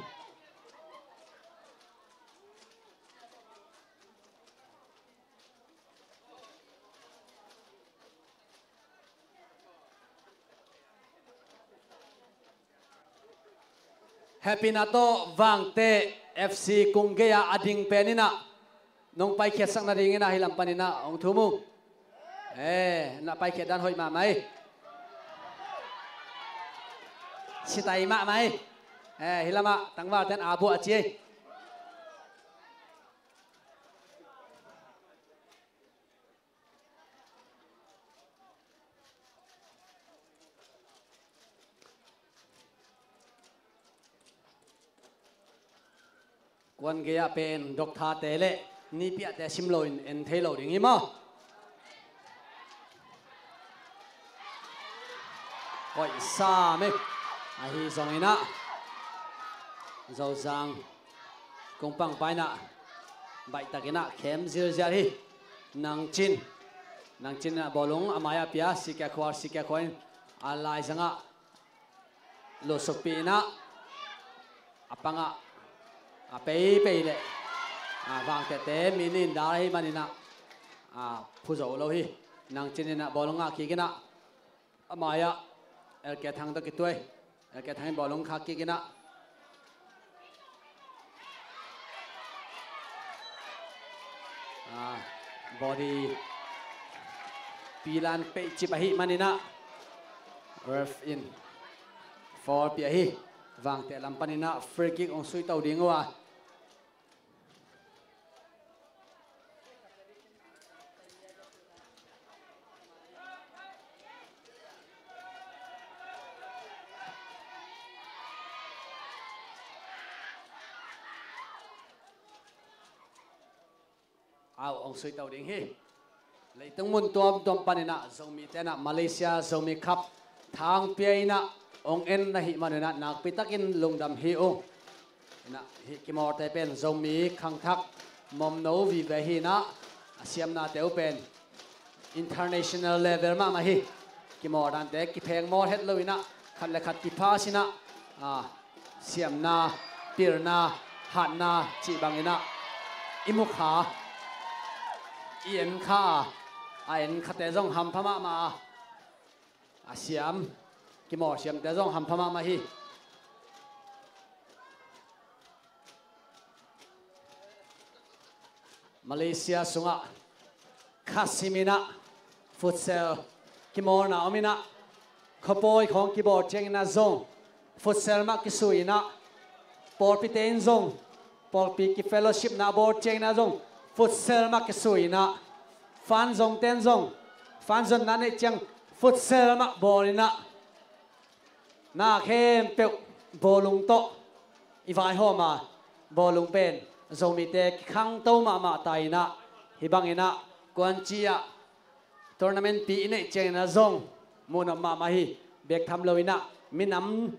Happy Nato vang te FC kung gaya ading penina nong pai khiat sang na ring na hilam panina ong thumu na pai khiat dan hoi ma mai si tay ma mai hilama tang vào ten abu achi quan gaya pen dok tha tele ni pia te simloin en thelo ding ima koi sa me a hi zong ina zo zang kong pang pai na bai takina khem zir zia hi nang chin na bolong amaya pia sikya khwar alai zanga lo sopi na apanga pe le vang te minin da hi manina phu zo lo hi nang chin na bolonga ki kina amaya el ke thang to ki tuai el ke thang bolong kha ki kina body pilan pe chip hi manina ref in for pi hi wang te lampanina free kick ong sui tau ding wa ông suy tàu điện hi lấy tung mun tuam panina zomi tena Malaysia zomi cup thang piaina ông en na hi manina nak pitakin lungdam hi ong na hi kimor te pen zomi khang thak mom no vi ve hi na asiam na teu pen international level ma hi kimor dan te ki pheng mor het loina khat le khat ki pha sina siam na pir na hat na chi bangina imukha yên kha anh khát té rong hầm phama mà xiêm cái mỏ xiêm té rong hầm phama mà hi Malaysia sunga Kasimina futsal cái mỏ nào mina khopoi khong cái bord cheng na zong futsal ma cái sui na bord pi ten zong bord pi cái fellowship na bord cheng na zong futsal ma cái sui na fan zong ten zong fan zong na này chăng futsal ma ball na khem pe bolung to i vai ho ma bolung pen zong mi te khang to ma tai na hi bang ina quan chia tournament pi này chăng na zong mun ma hi bek tham lo ina minam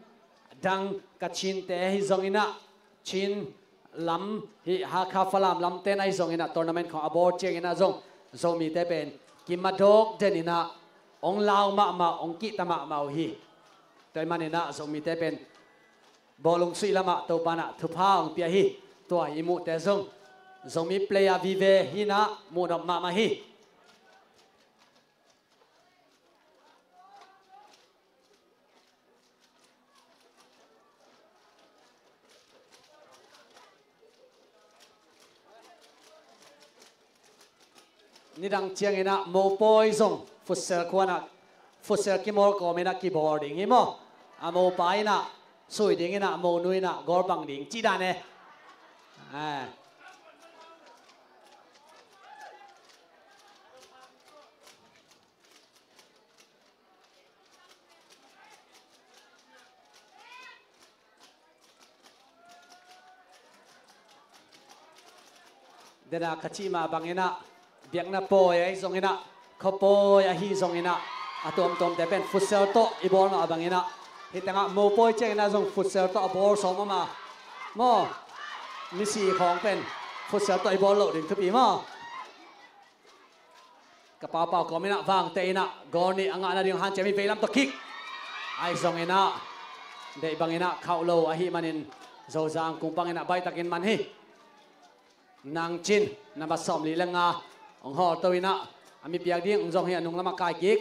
dang ka chin te hi zong ina chin lam hi ha kha falam lam ten ai zong ina tournament khong abor cheng ina zong zomi te pen kimadok denina ong lao ma ong ki tama mau hi toy manina zomi te pen bolung sui lama to pana thupa ong pia hi to imu te zong zomi player vive hina mu no ma hi ni dang chiang ina mo poi zong futsal kwana futsal ki mor ko mena ki boarding hi mo mo pai na sui ding ina mo nui na gor bang ding chi da ne dena khachi ma bangena biak na poi ai zong ina khopoi a hi zong ina atom tom te pen futsal to ibor ma bangena hitanga mo poi cheng na zong futsal to abor som ma mo mi si khong pen futsal to ibor lo ding thupi mo ka pa pa ko mina wang te ina goni anga na ding han chemi velam to kick ai zong ina de bangena khau lo a hi manin zo jang kung pangena bai takin man hi nang chin na ba som li langa ông họ tôi nè ami piak ding ông zong hi anung lama kai kick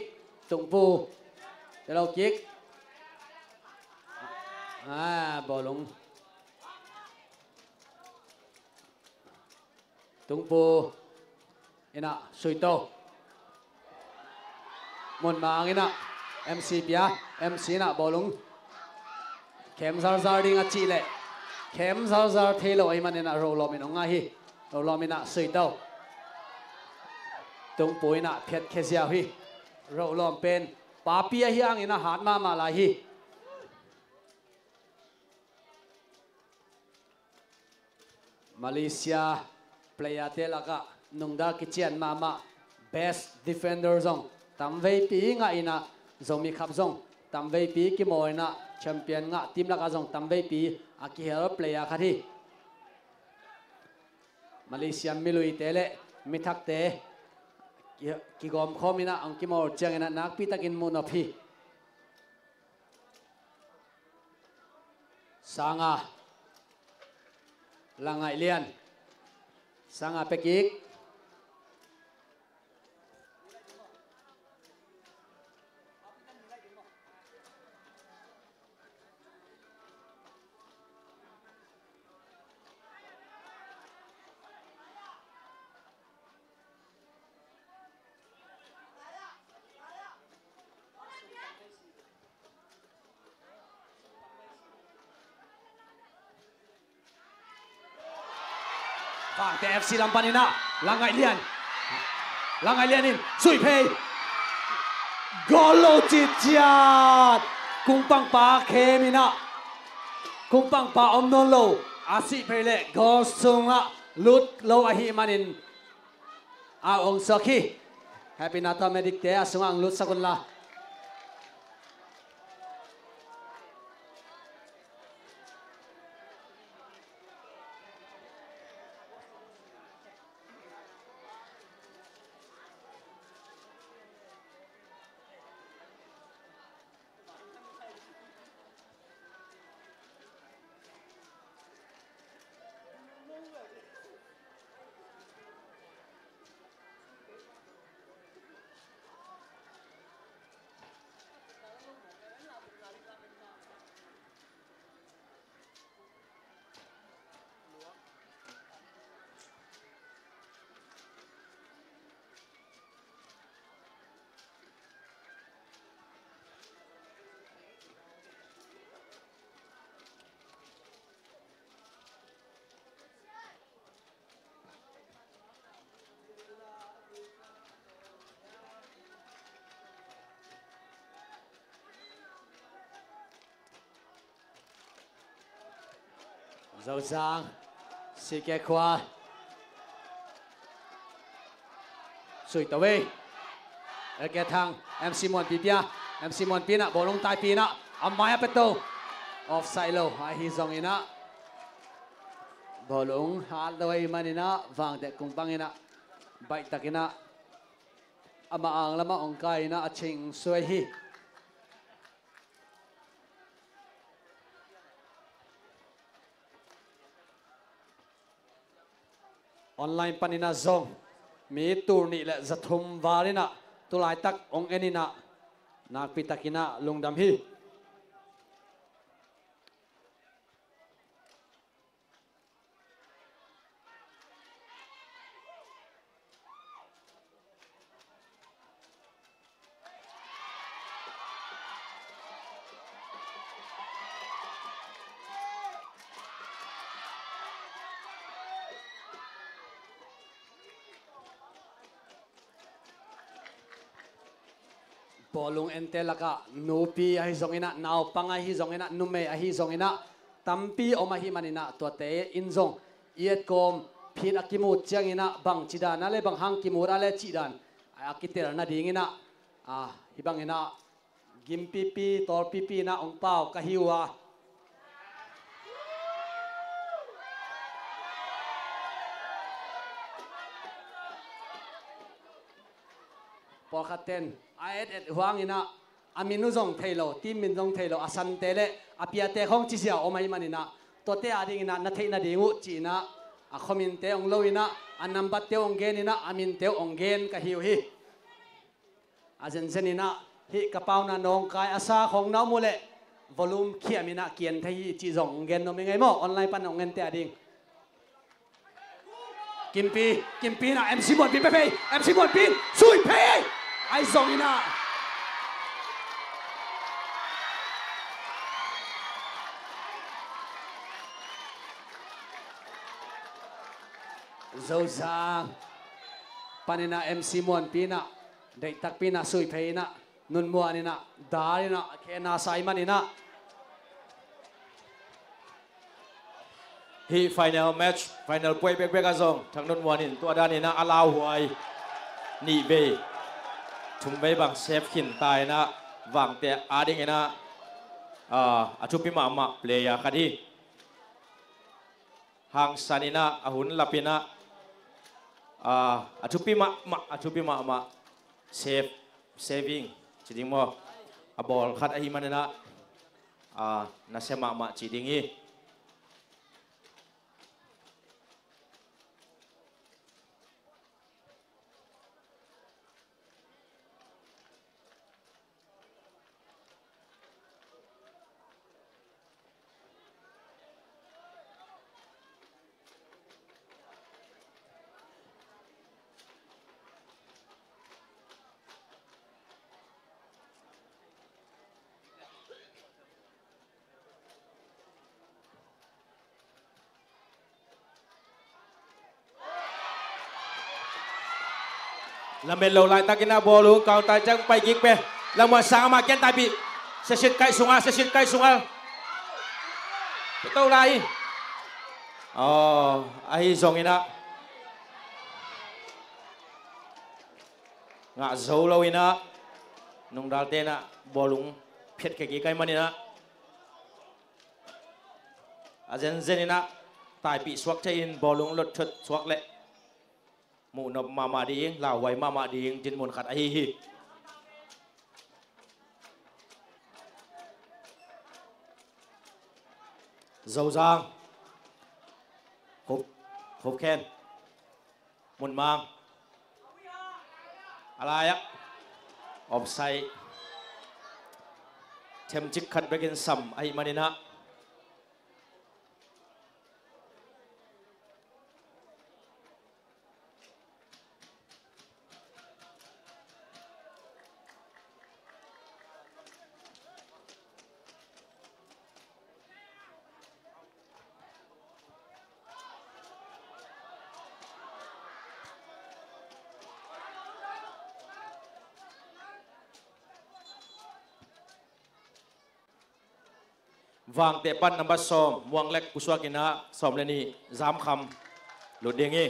tung pu te lo kick bolong tung pu ina sui to mon mang ina MC pia MC na bolong kem zar ding a chi le kem zar thelo ai man ina ro lo min ong a hi ro lo min a sui to tung pui na phet khesia hi ro lom pen pa pia hiang ina hat ma la hi Malaysia player te laka nungda kichian ma best defender zong tam vei pi nga ina zomi khap zong tam vei pi ki moina champion nga team laka zong tam vei pi aki hero player khathi Malaysia milui tele mithak te ki gom khomina ang ki mor chang ina nak pi takin mun of hi sanga langai lian sanga pekik vàng te FC làm panina là ngài liền in suy phê golo chít chát cung băng pa khemina cung băng pa om non lo asi phê lệ gol sunga lut lo ahi manin a ong sakhi happy nata medic te asungang lut sakun la Dâu Giang si kê khoa sủi tàu về ở cái thang MC Mon Pipia MC Mon Pina bộ lông tai Pina amaya peto offside lo hai hi zong ina bộ lông hal đôi manina vàng để cùng băng ina bay takina ama ang lama ong kai na aching suai hi online panina zong mi turni le zathum varina tulai tak ong enina nak pitakina lungdam hi polung entelaka nupi ahi zongina nau panga hi zongina nume ahi zongina tampi omahi manina tote inzong iet kom phit akimut chiangina bang chidana le bang hang kimura le chidan akiter na dingina hibangina gimpipi torpipi na ongpau kahiwa pokaten aet huangina aminu zong thailo tim min zong thailo asan tele apia te khong chi sia omai manina to te adingina na theina dingu china a khomin te ong loina anambat te ong genina amin te ong gen ka hiu hi azen zenina hi kapauna nong kai asa khong nau mule volume khiamina kian thai chi zong gen no mi ngai mo online pan ong gen te ading kimpi na MC Mon Pin pe MC Mon Pin sui pe ai zong ina dâu giang panina MC Mon Pina dei tak pina sui pe na nun mua ni na dari na kena sai manina hi final match final play bek bek azong thang nun wanin to adani na allow huai ni be thum be bang save khin tai na wang te ading ina achupi ma player khadi hang sanina ahun lapina achupi ma saving chiding mo a ball khat ahi manina na sema ma chiding hi làm bên lâu lại ta cái nào ball luôn cao tay chẳng bay kích bên làm mà sáng mà kiến tay bị sẽ xịt cây sung à cái tàu này ai dòng ina ngã dấu lâu ina nung đal tên à ball luôn phết cái mani na azen ina tai bị xoắc trên ball luôn lật thật xoắc lệ mụ nộp mà đi là quay mà đi trên môn khát hi dầu giang hộp khen môn mang alai á offside thêm chiếc khăn begin sầm ai manina vàng tệ pan number som muang lek kuswakina som leni zam kham lột điên nghi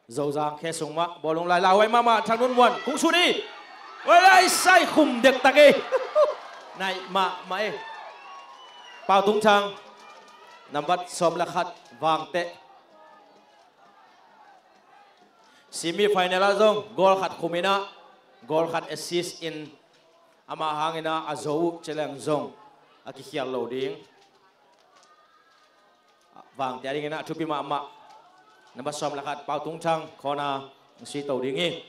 dầu giang khe sung ma ball lung lai lao ai mama thằng nôn muan cũng su đi ơi lại sai khum đẹp tắc ấy này mà ấy bao tung chang number som là khát vàng tệ semi final azong goal khát khumina goal khát assist in ama hangina azou chelang zong akikhial loading vàng tệ đi na thupi ma number som là khát bao tung chang khona suy tàu đi nghi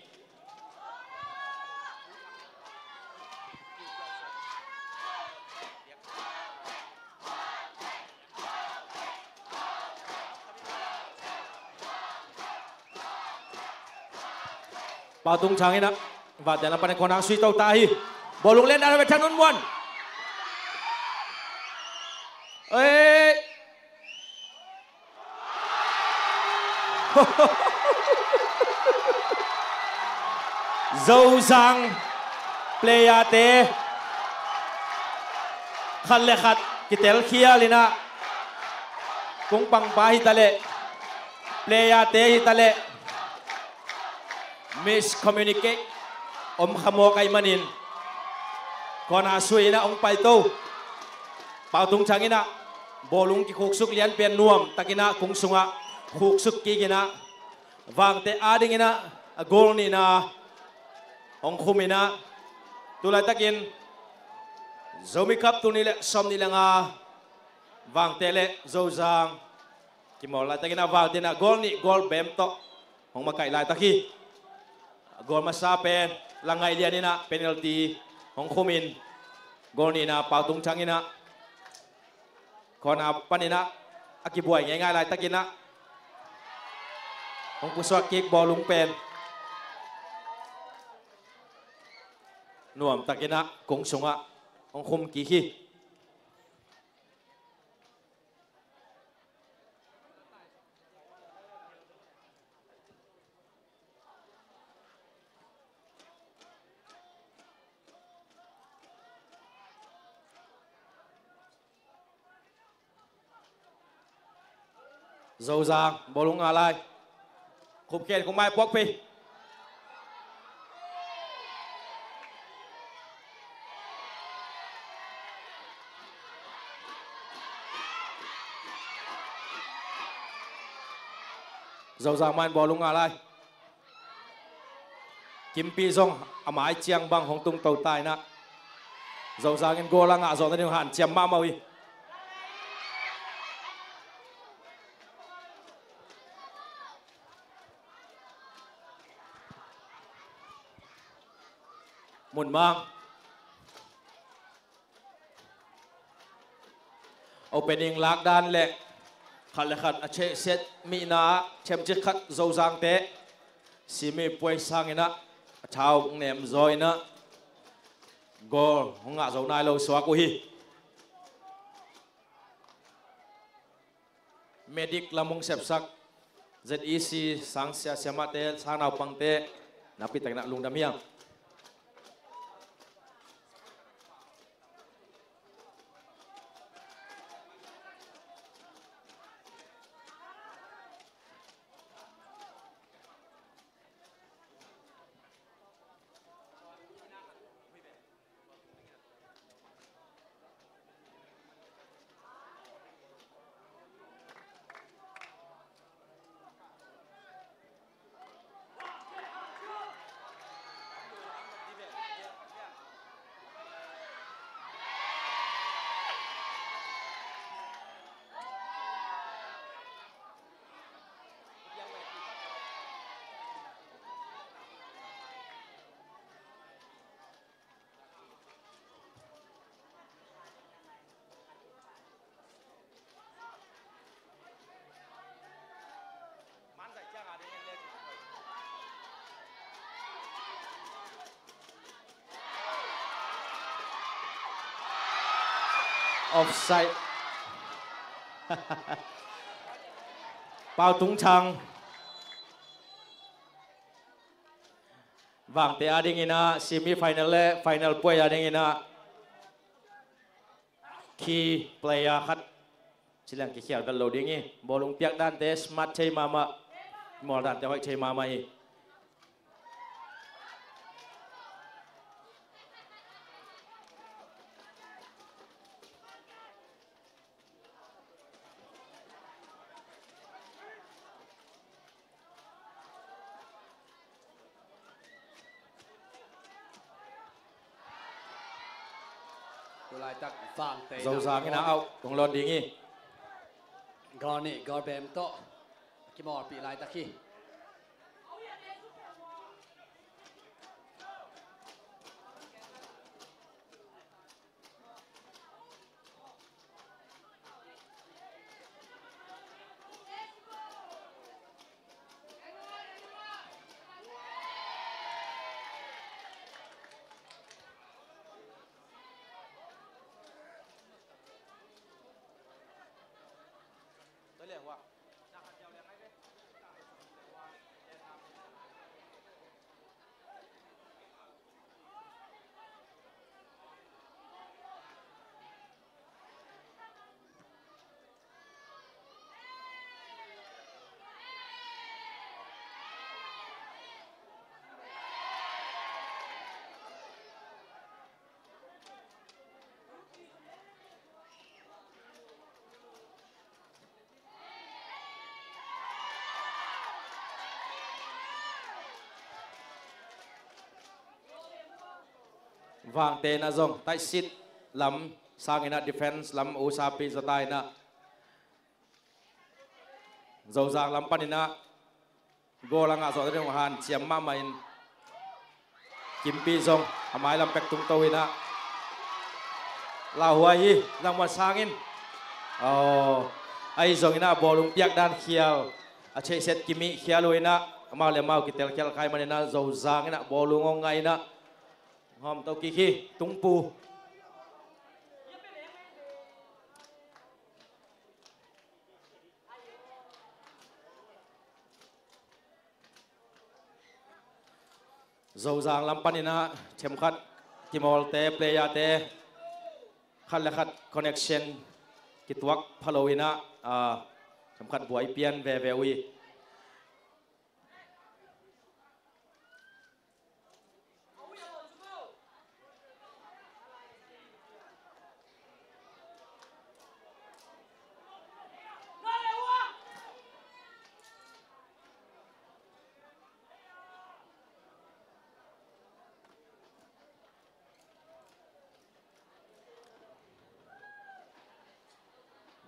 bao tung chang ina và để làm bạn còn đang suy tàu ta hi ball lung lên đã về thằng nôn muan ê dâu giang player te khăn lệ khát cái tel kia lina cũng bằng ba hitale player te hitale miscommunicate khamo kay manin kona suy na ông pai to bao tung chang ina bolung ki khuk suk lian pen nuam takina kung sunga khuk suk ki gina wang te ading ina goal ni na ông khumina tulai takin zomi cup tu ni le som ni langa wang te le zo jang ki mo lai takina wang te na goal ni goal bem to hong ma kai lai taki goal masapen langai dia ni na penalty hong khumin goal ni na pau tung chang ina kona panina akibuai ngai ngai lai takina hong puswa kick ball lung pen nuam takina kung sunga hong khum ki hi dầu giang ball lung alai khúc khen không mai bóc pi dầu giang mai ball lung alai kim pi zong amai chiang bang hong tung tàu tai na dầu giang en go la ngạ giòn đến hàn chiam ma mawi một mang opening lạc đan lệ khát lệ khát ache set mi na chem chiếc khát dâu giang té si mi puai sang ina thao nem rồi na goal ngã dấu nai lâu xóa của hi medic lamong sep sak ZEC sang sia siamate sang nào pangte napi tak nak lung dam hiang offside bao tung chang vàng te ading ina semi final le final point ading ina key player khat chilang ki khial kan loading i bolung piak dan te smart chei mama mol dan te hoi chei mama i lại tắc vàng tây dầu giang cái nào cũng lon đi nghi gòn nè gòn bèm to cái mỏ bị lại tắc khi vàng tên na zong tại sit lắm sang ina defense lắm usapi cho tai na dầu giang lắm panina go lang ngã rồi đến han chiếm ma main kim pi zong amai lam pek tung tàu ina la huai lang ma sang in ai zong ina bolung piak dan khial a che set kimi khial ina mau le mau kitel khial khai manina dầu giang ina bolung ong ngai na hôm tàu kỳ khi tung pu dầu giang làm panina chém khát kimol te player te khát là khát connection kituak Halloween chém khát buổi pian về về uy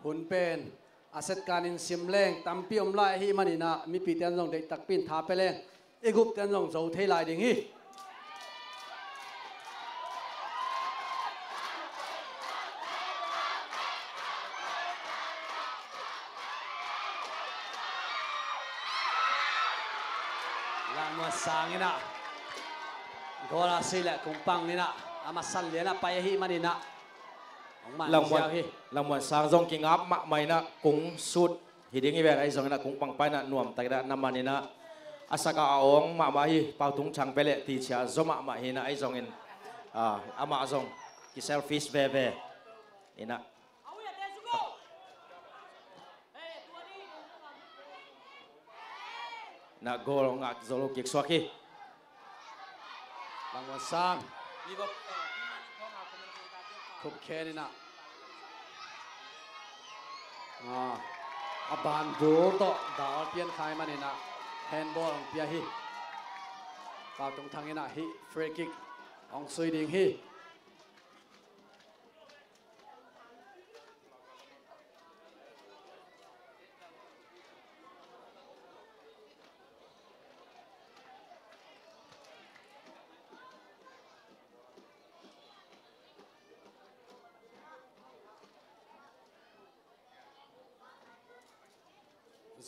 hun pen aset kanin simleng tampiom lai hi manina mi pi ten long dei takpin tha peleng egup ten long zo thei lai ding hi lang ma sang ina gola sila kung pang nina ama san le na pai hi manina ong man lang wan sang zong king up ma mai na kung sut hiding i ber ai zong na kung pang pai na nuam tak da namanina asaka aong ma ma hi pau tung chang pele ti cha zoma ma hi na ai zong in ama zong ki selfish ve ina na gol ngak zolo kik swaki lang wan sang khub khen na aban dur to dal pian khai manina handball ong pia hi pau tung thang ina hi free kick ong sui ding hi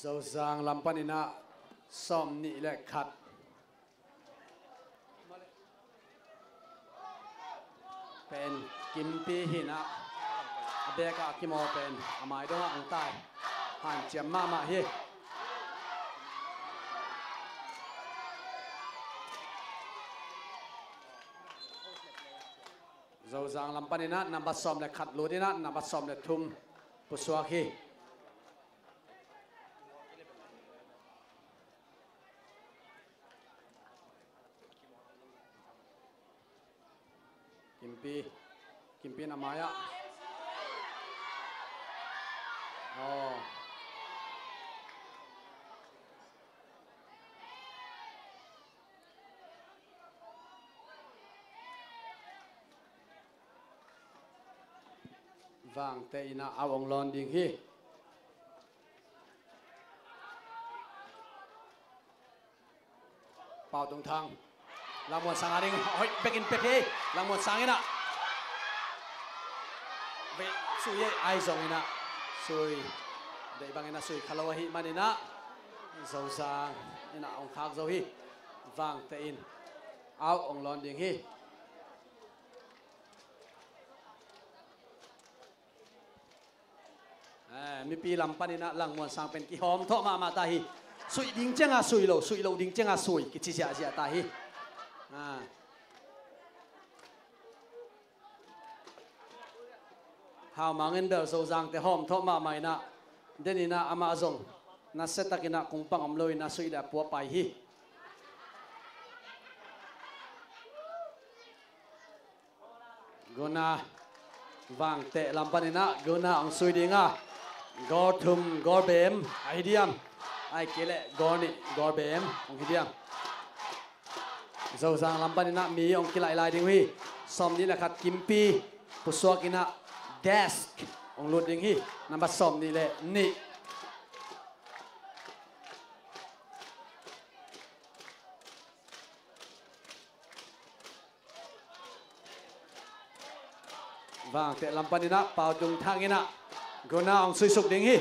dâu giang làm panina som ni le khat pen kimpi hina abeka kimo pen amai do ang tai han chiam ma hi dâu giang làm panina number som le khat ludina number som le thum puswak hi Kimpi namanya vàng tê ina awong lon ding hi pau tung thang lang một sang aring hoi back in pepe lang một sang ina ve sui ai zong ina sui dei bang ina sui khalawa hi manina zau sang ina ong khak zau hi vang te in ao ong lon ding hi mi pi lam panina lang một sang pen ki hom tho ma ta hi sui ding chenga sui lo ding chenga sui ki chi sia ta hi hào mangin bel so jang te hom tho ma mai na denina ama zong na setakina kungpang amloi na suida pu pai hi gona wang te lampanina gona ang suidinga gor thum gor bem aidiam ai kele gorni gor bem ong hidiam dâu giang làm panina mi ông kilai lai ding hi som ni la khat kimpi puswak ina desk ông lut ding hi number som ni le ni vàng te làm panina pau tung thang ina gona ông sui suk ding hi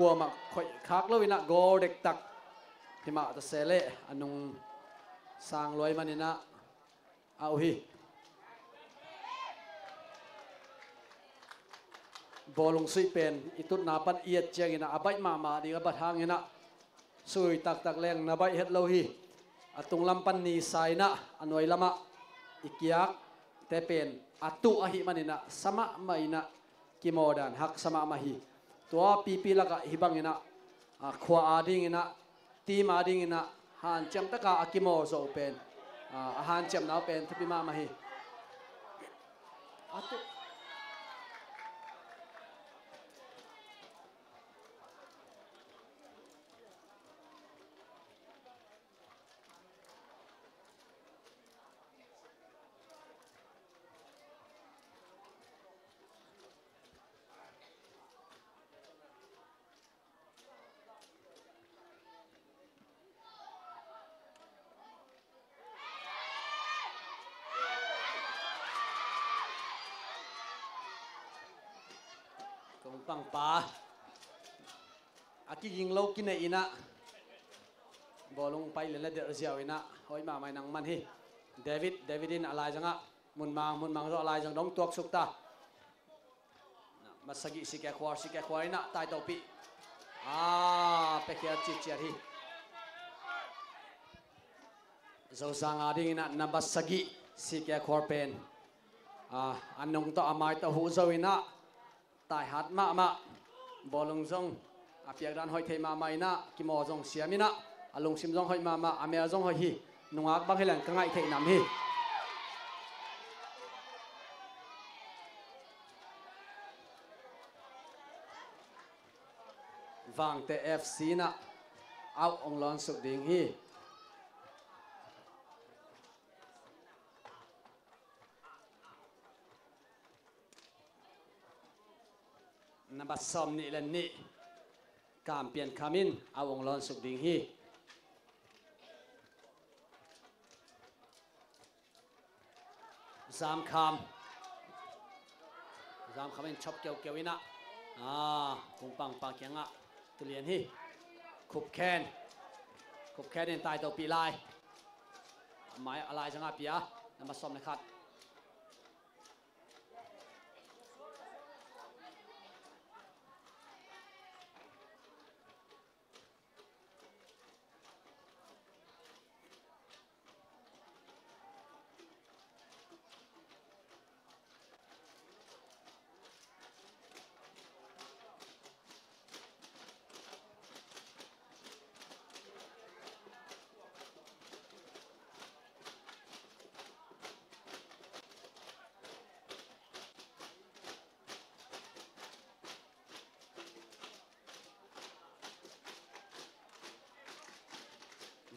qua mà khoi khác lâu ina go dek tak thì mà ta sẽ lệ anung sang loi manina au hi bolong sui pen itut napan iat cheng ina abai ma di abat hang ina sui tak leng na bai het lo hi atung lampan ni sai na anoi lama ikiak te pen atu ahi manina sama maina kimodan hak sama mahi tua pipi laka hibang ina khwa ading ina team ading ina han cham taka akimo zo pen han cham nau pen thupi ma hi atu pang pa aki ging lo kine ina bolung pai lên là đỡ dẻo ina hoi mà mày nang man hi Davidin alai janga mun mang ro alai jang dong tuak suk ta masagi si ke khwar ina tai to pi pekia chi chi hi zo sang ading ina nabasagi si ke khwar pen anong to amai to hu zo ina tai hat ma bolung jong apiak dan hoi thei ma mai na kimo jong siamina alung sim jong hoi ma amel jong hoi hi nungak bang helan kangai thei nam hi vang te FC na out ong lon suk ding hi nabasom ni len ni kam pian kamin awong lon suk ding hi zam kham in chop keu ina kung pang kyanga tulian hi khup khen in tai to pi lai mai alai janga pia nabasom ne khat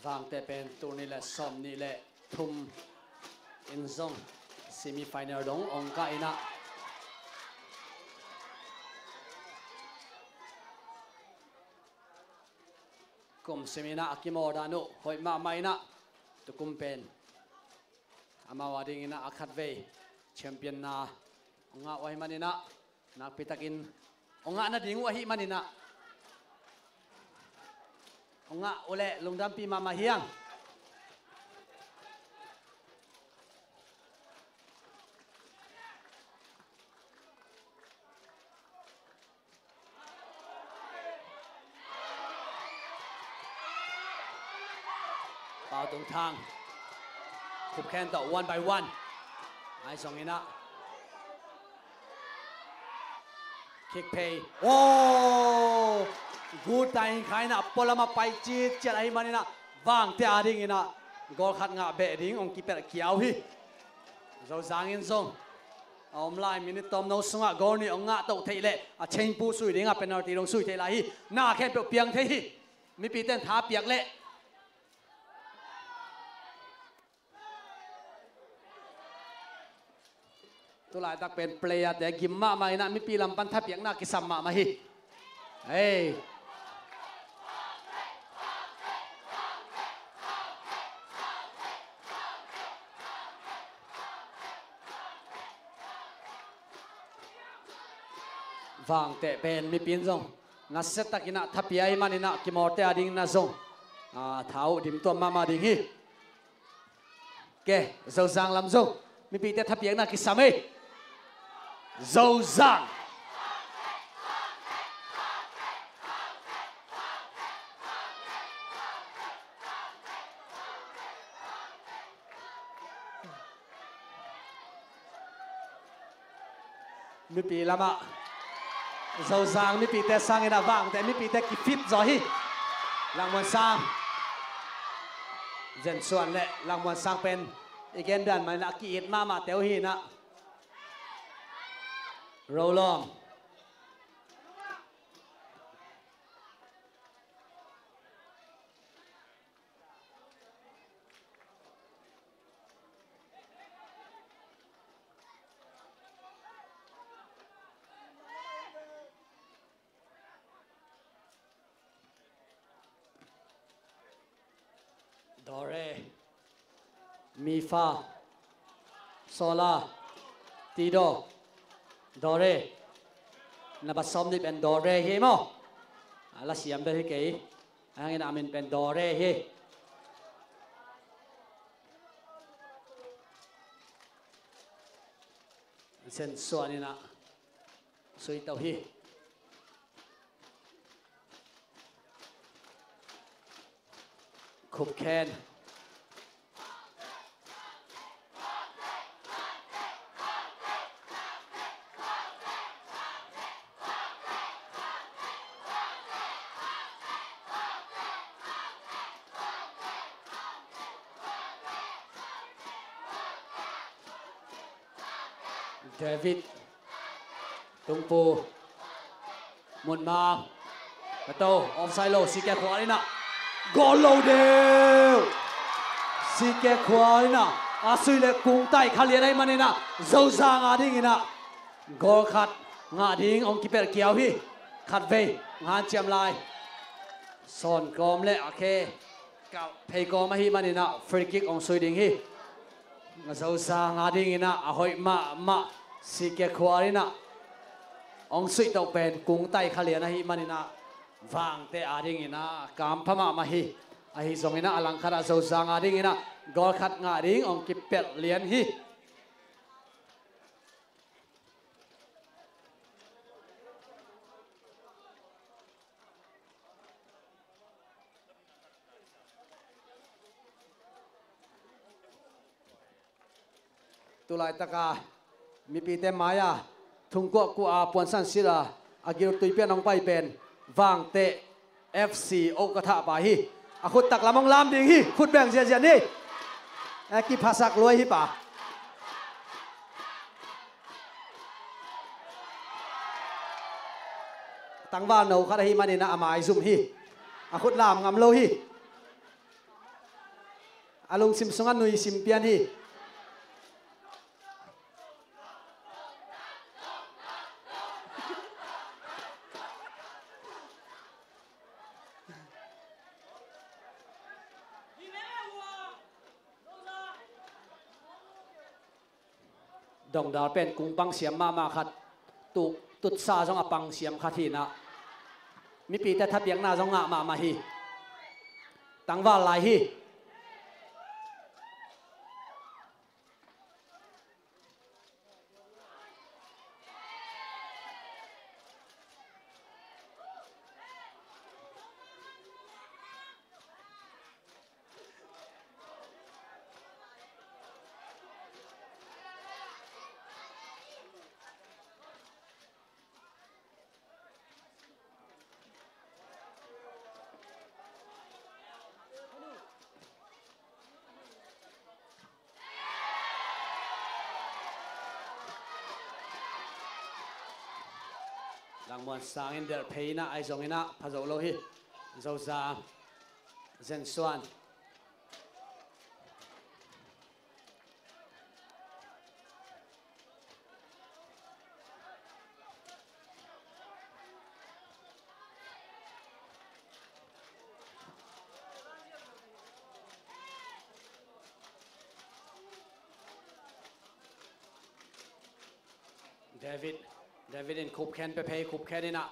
vang te pen tu ni le som ni le thum in zong semi final dong ong ka ina kum semina akimo danu hoi ma mai na tu kum pen amawading ina akhat ve champion na onga wai manina nak pitakin onga na ding wahi manina onga ole lungdam pi mama hiang bao tung thang khúc khen to one by one ai song ina kick pay good time khai na polama pai chi chet ai manina wang te ading ina gol khat nga be ding ong keeper kiau hi zo zang in zong om lai minute tom no sunga gol ni ong nga to thei le a chen pu sui ding a penalty dong sui thei la hi na khen pe piang thei hi mi pi ten tha piak le tu lai tak pen player te gimma mai na mi pi lam pan tha piak na ki samma ma hi hey vang te pen mi pin zong na set takina thapiai manina kimorte ading na zong thau dim to mama ding hi ke zo zang lam zong mi pi te thapiak na ki samei zo zang mi pi lama dầu giang mi pi te sang ina vang te mi pi te ki fit zo hi lang mon sang zen suan le lang mon sang pen again dan mai na ki it mama teu hi na roll on do re mi fa sol la ti do re na ba som ni pen do re hi mo la siam be hi ke ang ina amin pen do re hi Zen Suanina Sui Tau Hi Khúc Khen David Tung Pu Một mà Bắt đầu offside low Xì kè khóa đi nào Goal low đều Xì kè khóa đi nào Suy lệ cùng tay khá liền ấy mà đi nào Dâu ra ngã đi nào Goal khát ngã đi ông keeper kéo hi Khát về ngã chạm lại Son gom lệ ok Thầy gom hi mà đi nào Free kick ông suy đi hi Dâu ra ngã đi nào Hỏi mà Xì kè khóa đi nào ông suy tàu bền cùng tay khá liền hi mà đi nào Vang te ading ina kam phama mahi ahi zong ina alang khara zo zang ading ina gol khat nga ding ong ki pet lian hi tulai taka mi pi te maya thung ku a pon san sila agir tui pen ong pai pen Vang te FC Okatha pa hi a khut tak lamong lam ding hi khut beng zia zia ni a ki phasak loi hi pa tangwa no kha hi manina amai zum hi a khut lam ngam lo hi alung sim sungan nui sim pian hi Dong dar pen kung pang siam ma khat tu tut sa jong apang siam khat hi na mi pi ta thap yang na jong nga ma hi tangwa lai hi Lang mon sang in der pay na ai zong ina phazo lo hi zo za Zen Suan David in Khúc Khen pe pay Khúc Khen ina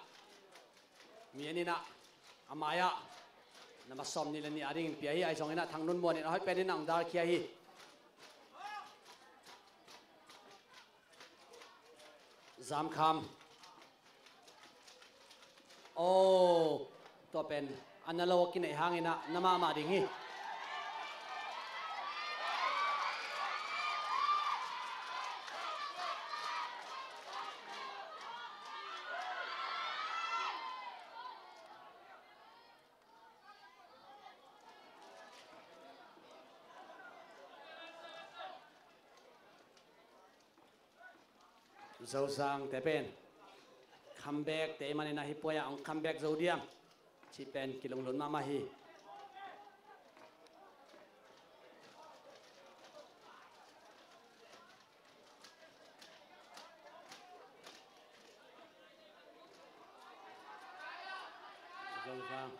mi ni na amaya nama som ni le ni ading pi hi ai zong ina thang nun mon ina hoi pe ni nang dar khia hi Zam kham oh to pen analo kin ai hang ina nama ma ding hi Zo sang te pen comeback te mani na hi poya ong comeback zo diam chi pen kilong lon ma hi zo sang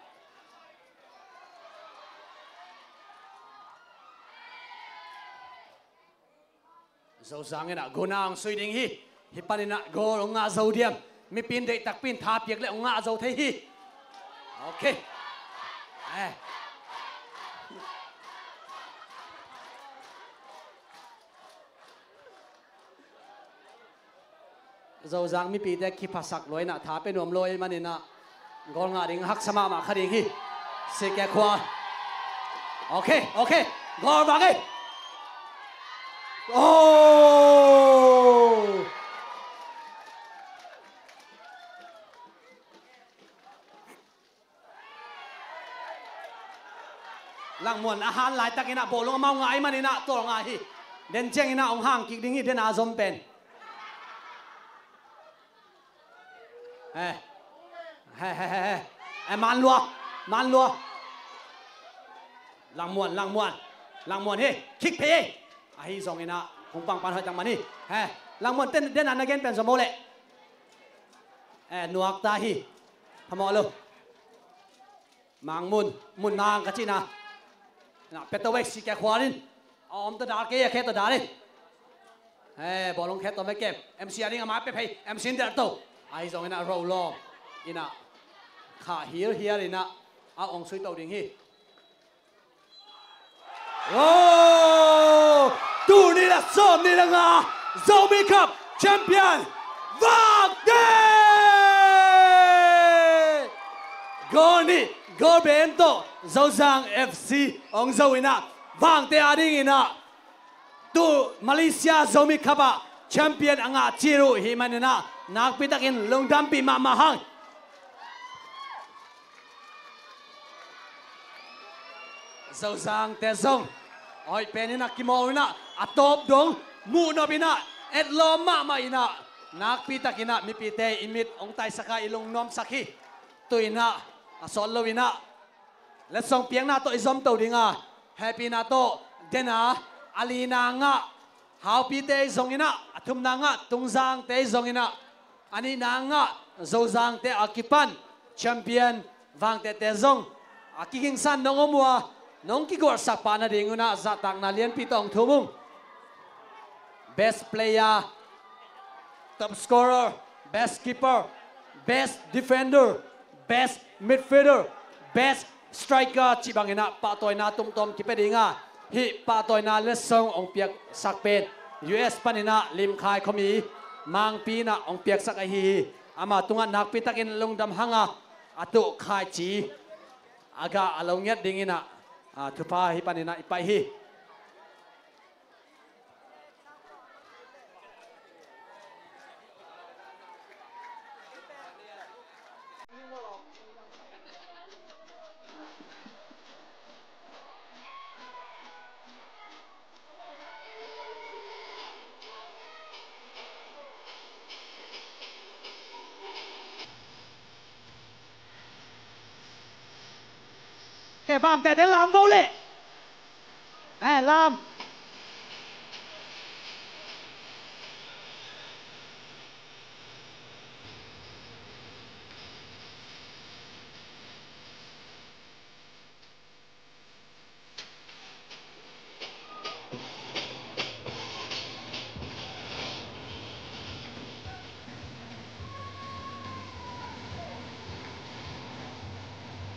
zo sang ina gonang sui ding hi Hipanina goal ong nga zo diam mi pin dei tak pin tha piak le ong nga zo thei hi okay dầu giang mi pi te khi phá sạc lối nạ thả bên ôm lối mà nên nạ gol ngã đình hắc sama mà khá đình hi sẽ kẹt khoa ok ok gol vào đi oh lang muan ahan lai takina bolong mau ngai mani na to ngai hi den cheng ina ong hang ki ding hi den a zom pen man lua lang muan hi kick pe a hi zong ina kung pang pan ha chang mani lang muan ten den an again pen zo mo le nuak ta hi thamo lo mang mun nang ka china na petawek si kẹt khóa đi om ta đá cái kẹt ta đá đi bỏ lông kẹt ta mấy kẹp em xia đi ngắm pe pay em xin đợt tàu ai rồi na roll lo ina khá hiar đi na ông suy tàu đình hi oh tu đi là sớm đi là ngà Zombie Cup champion vàng đê gol đi gol bento Dâu Giang FC ông dâu ina vàng te ading ina tu Malaysia Zombie Cup champion anga chiru himanina nak pitakin lungdam pi mamahang Dâu Giang te zong oi penina kimo ina atop dong mu no bina etlo mama ina nak pitakina mi pite imit ong tai saka ilung nom sakhi tuina asol lo ina let's song piang na to izom to dinga happy na to dena alina nga how pi te zong ina athum na nga tungzang te zong ina ani na nga zozang te akipan champion wang te zong akiking san nong omwa nong ki gor sakpa na dinguna zatang na lian pitong thumung best player top scorer best keeper best defender best midfielder best striker chỉ bằng ina pa toy na tum tom ki pedinga hi pa toy na lesong ong piak sakpen US panina lim khai khomi mang pi na ong piak sak hi ama tunga nak pitakin lungdam hanga atu khai chi aga alongyat dingina thupa hi panina ipai hi cái vàng để làm vô lệ làm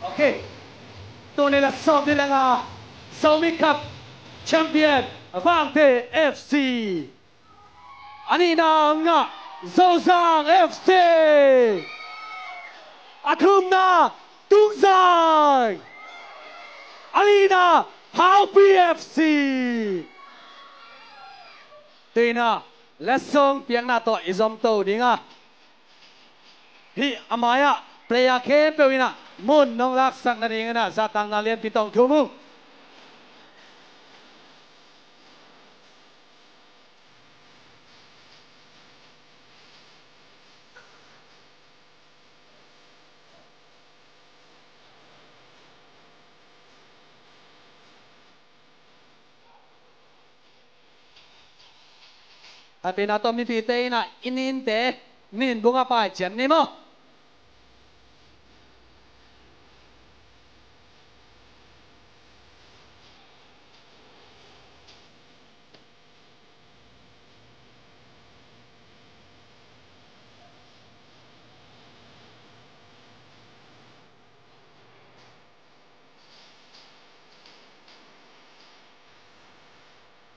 ok tôi này là xong đây là Zombie Cup champion Vàng Thể FC Anina nga Dâu Giang FC Athum na Tung Giang Alina Hao PFC Tuy na lesson piang na to izom to dinga hi amaya player ken pewina mun nong lak sak na dinga na zatang na lian pitong thumung tapi na to mi pite na inin te nin bunga pa chen ni mo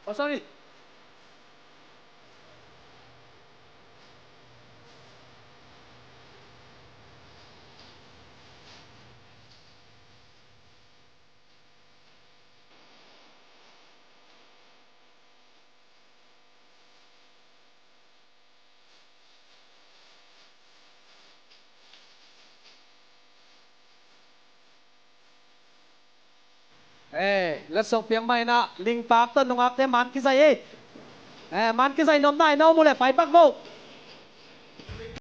oh sorry let's song piang mai na ling pak ton nongak te man kisai man kisai nom nai no mule pai pak go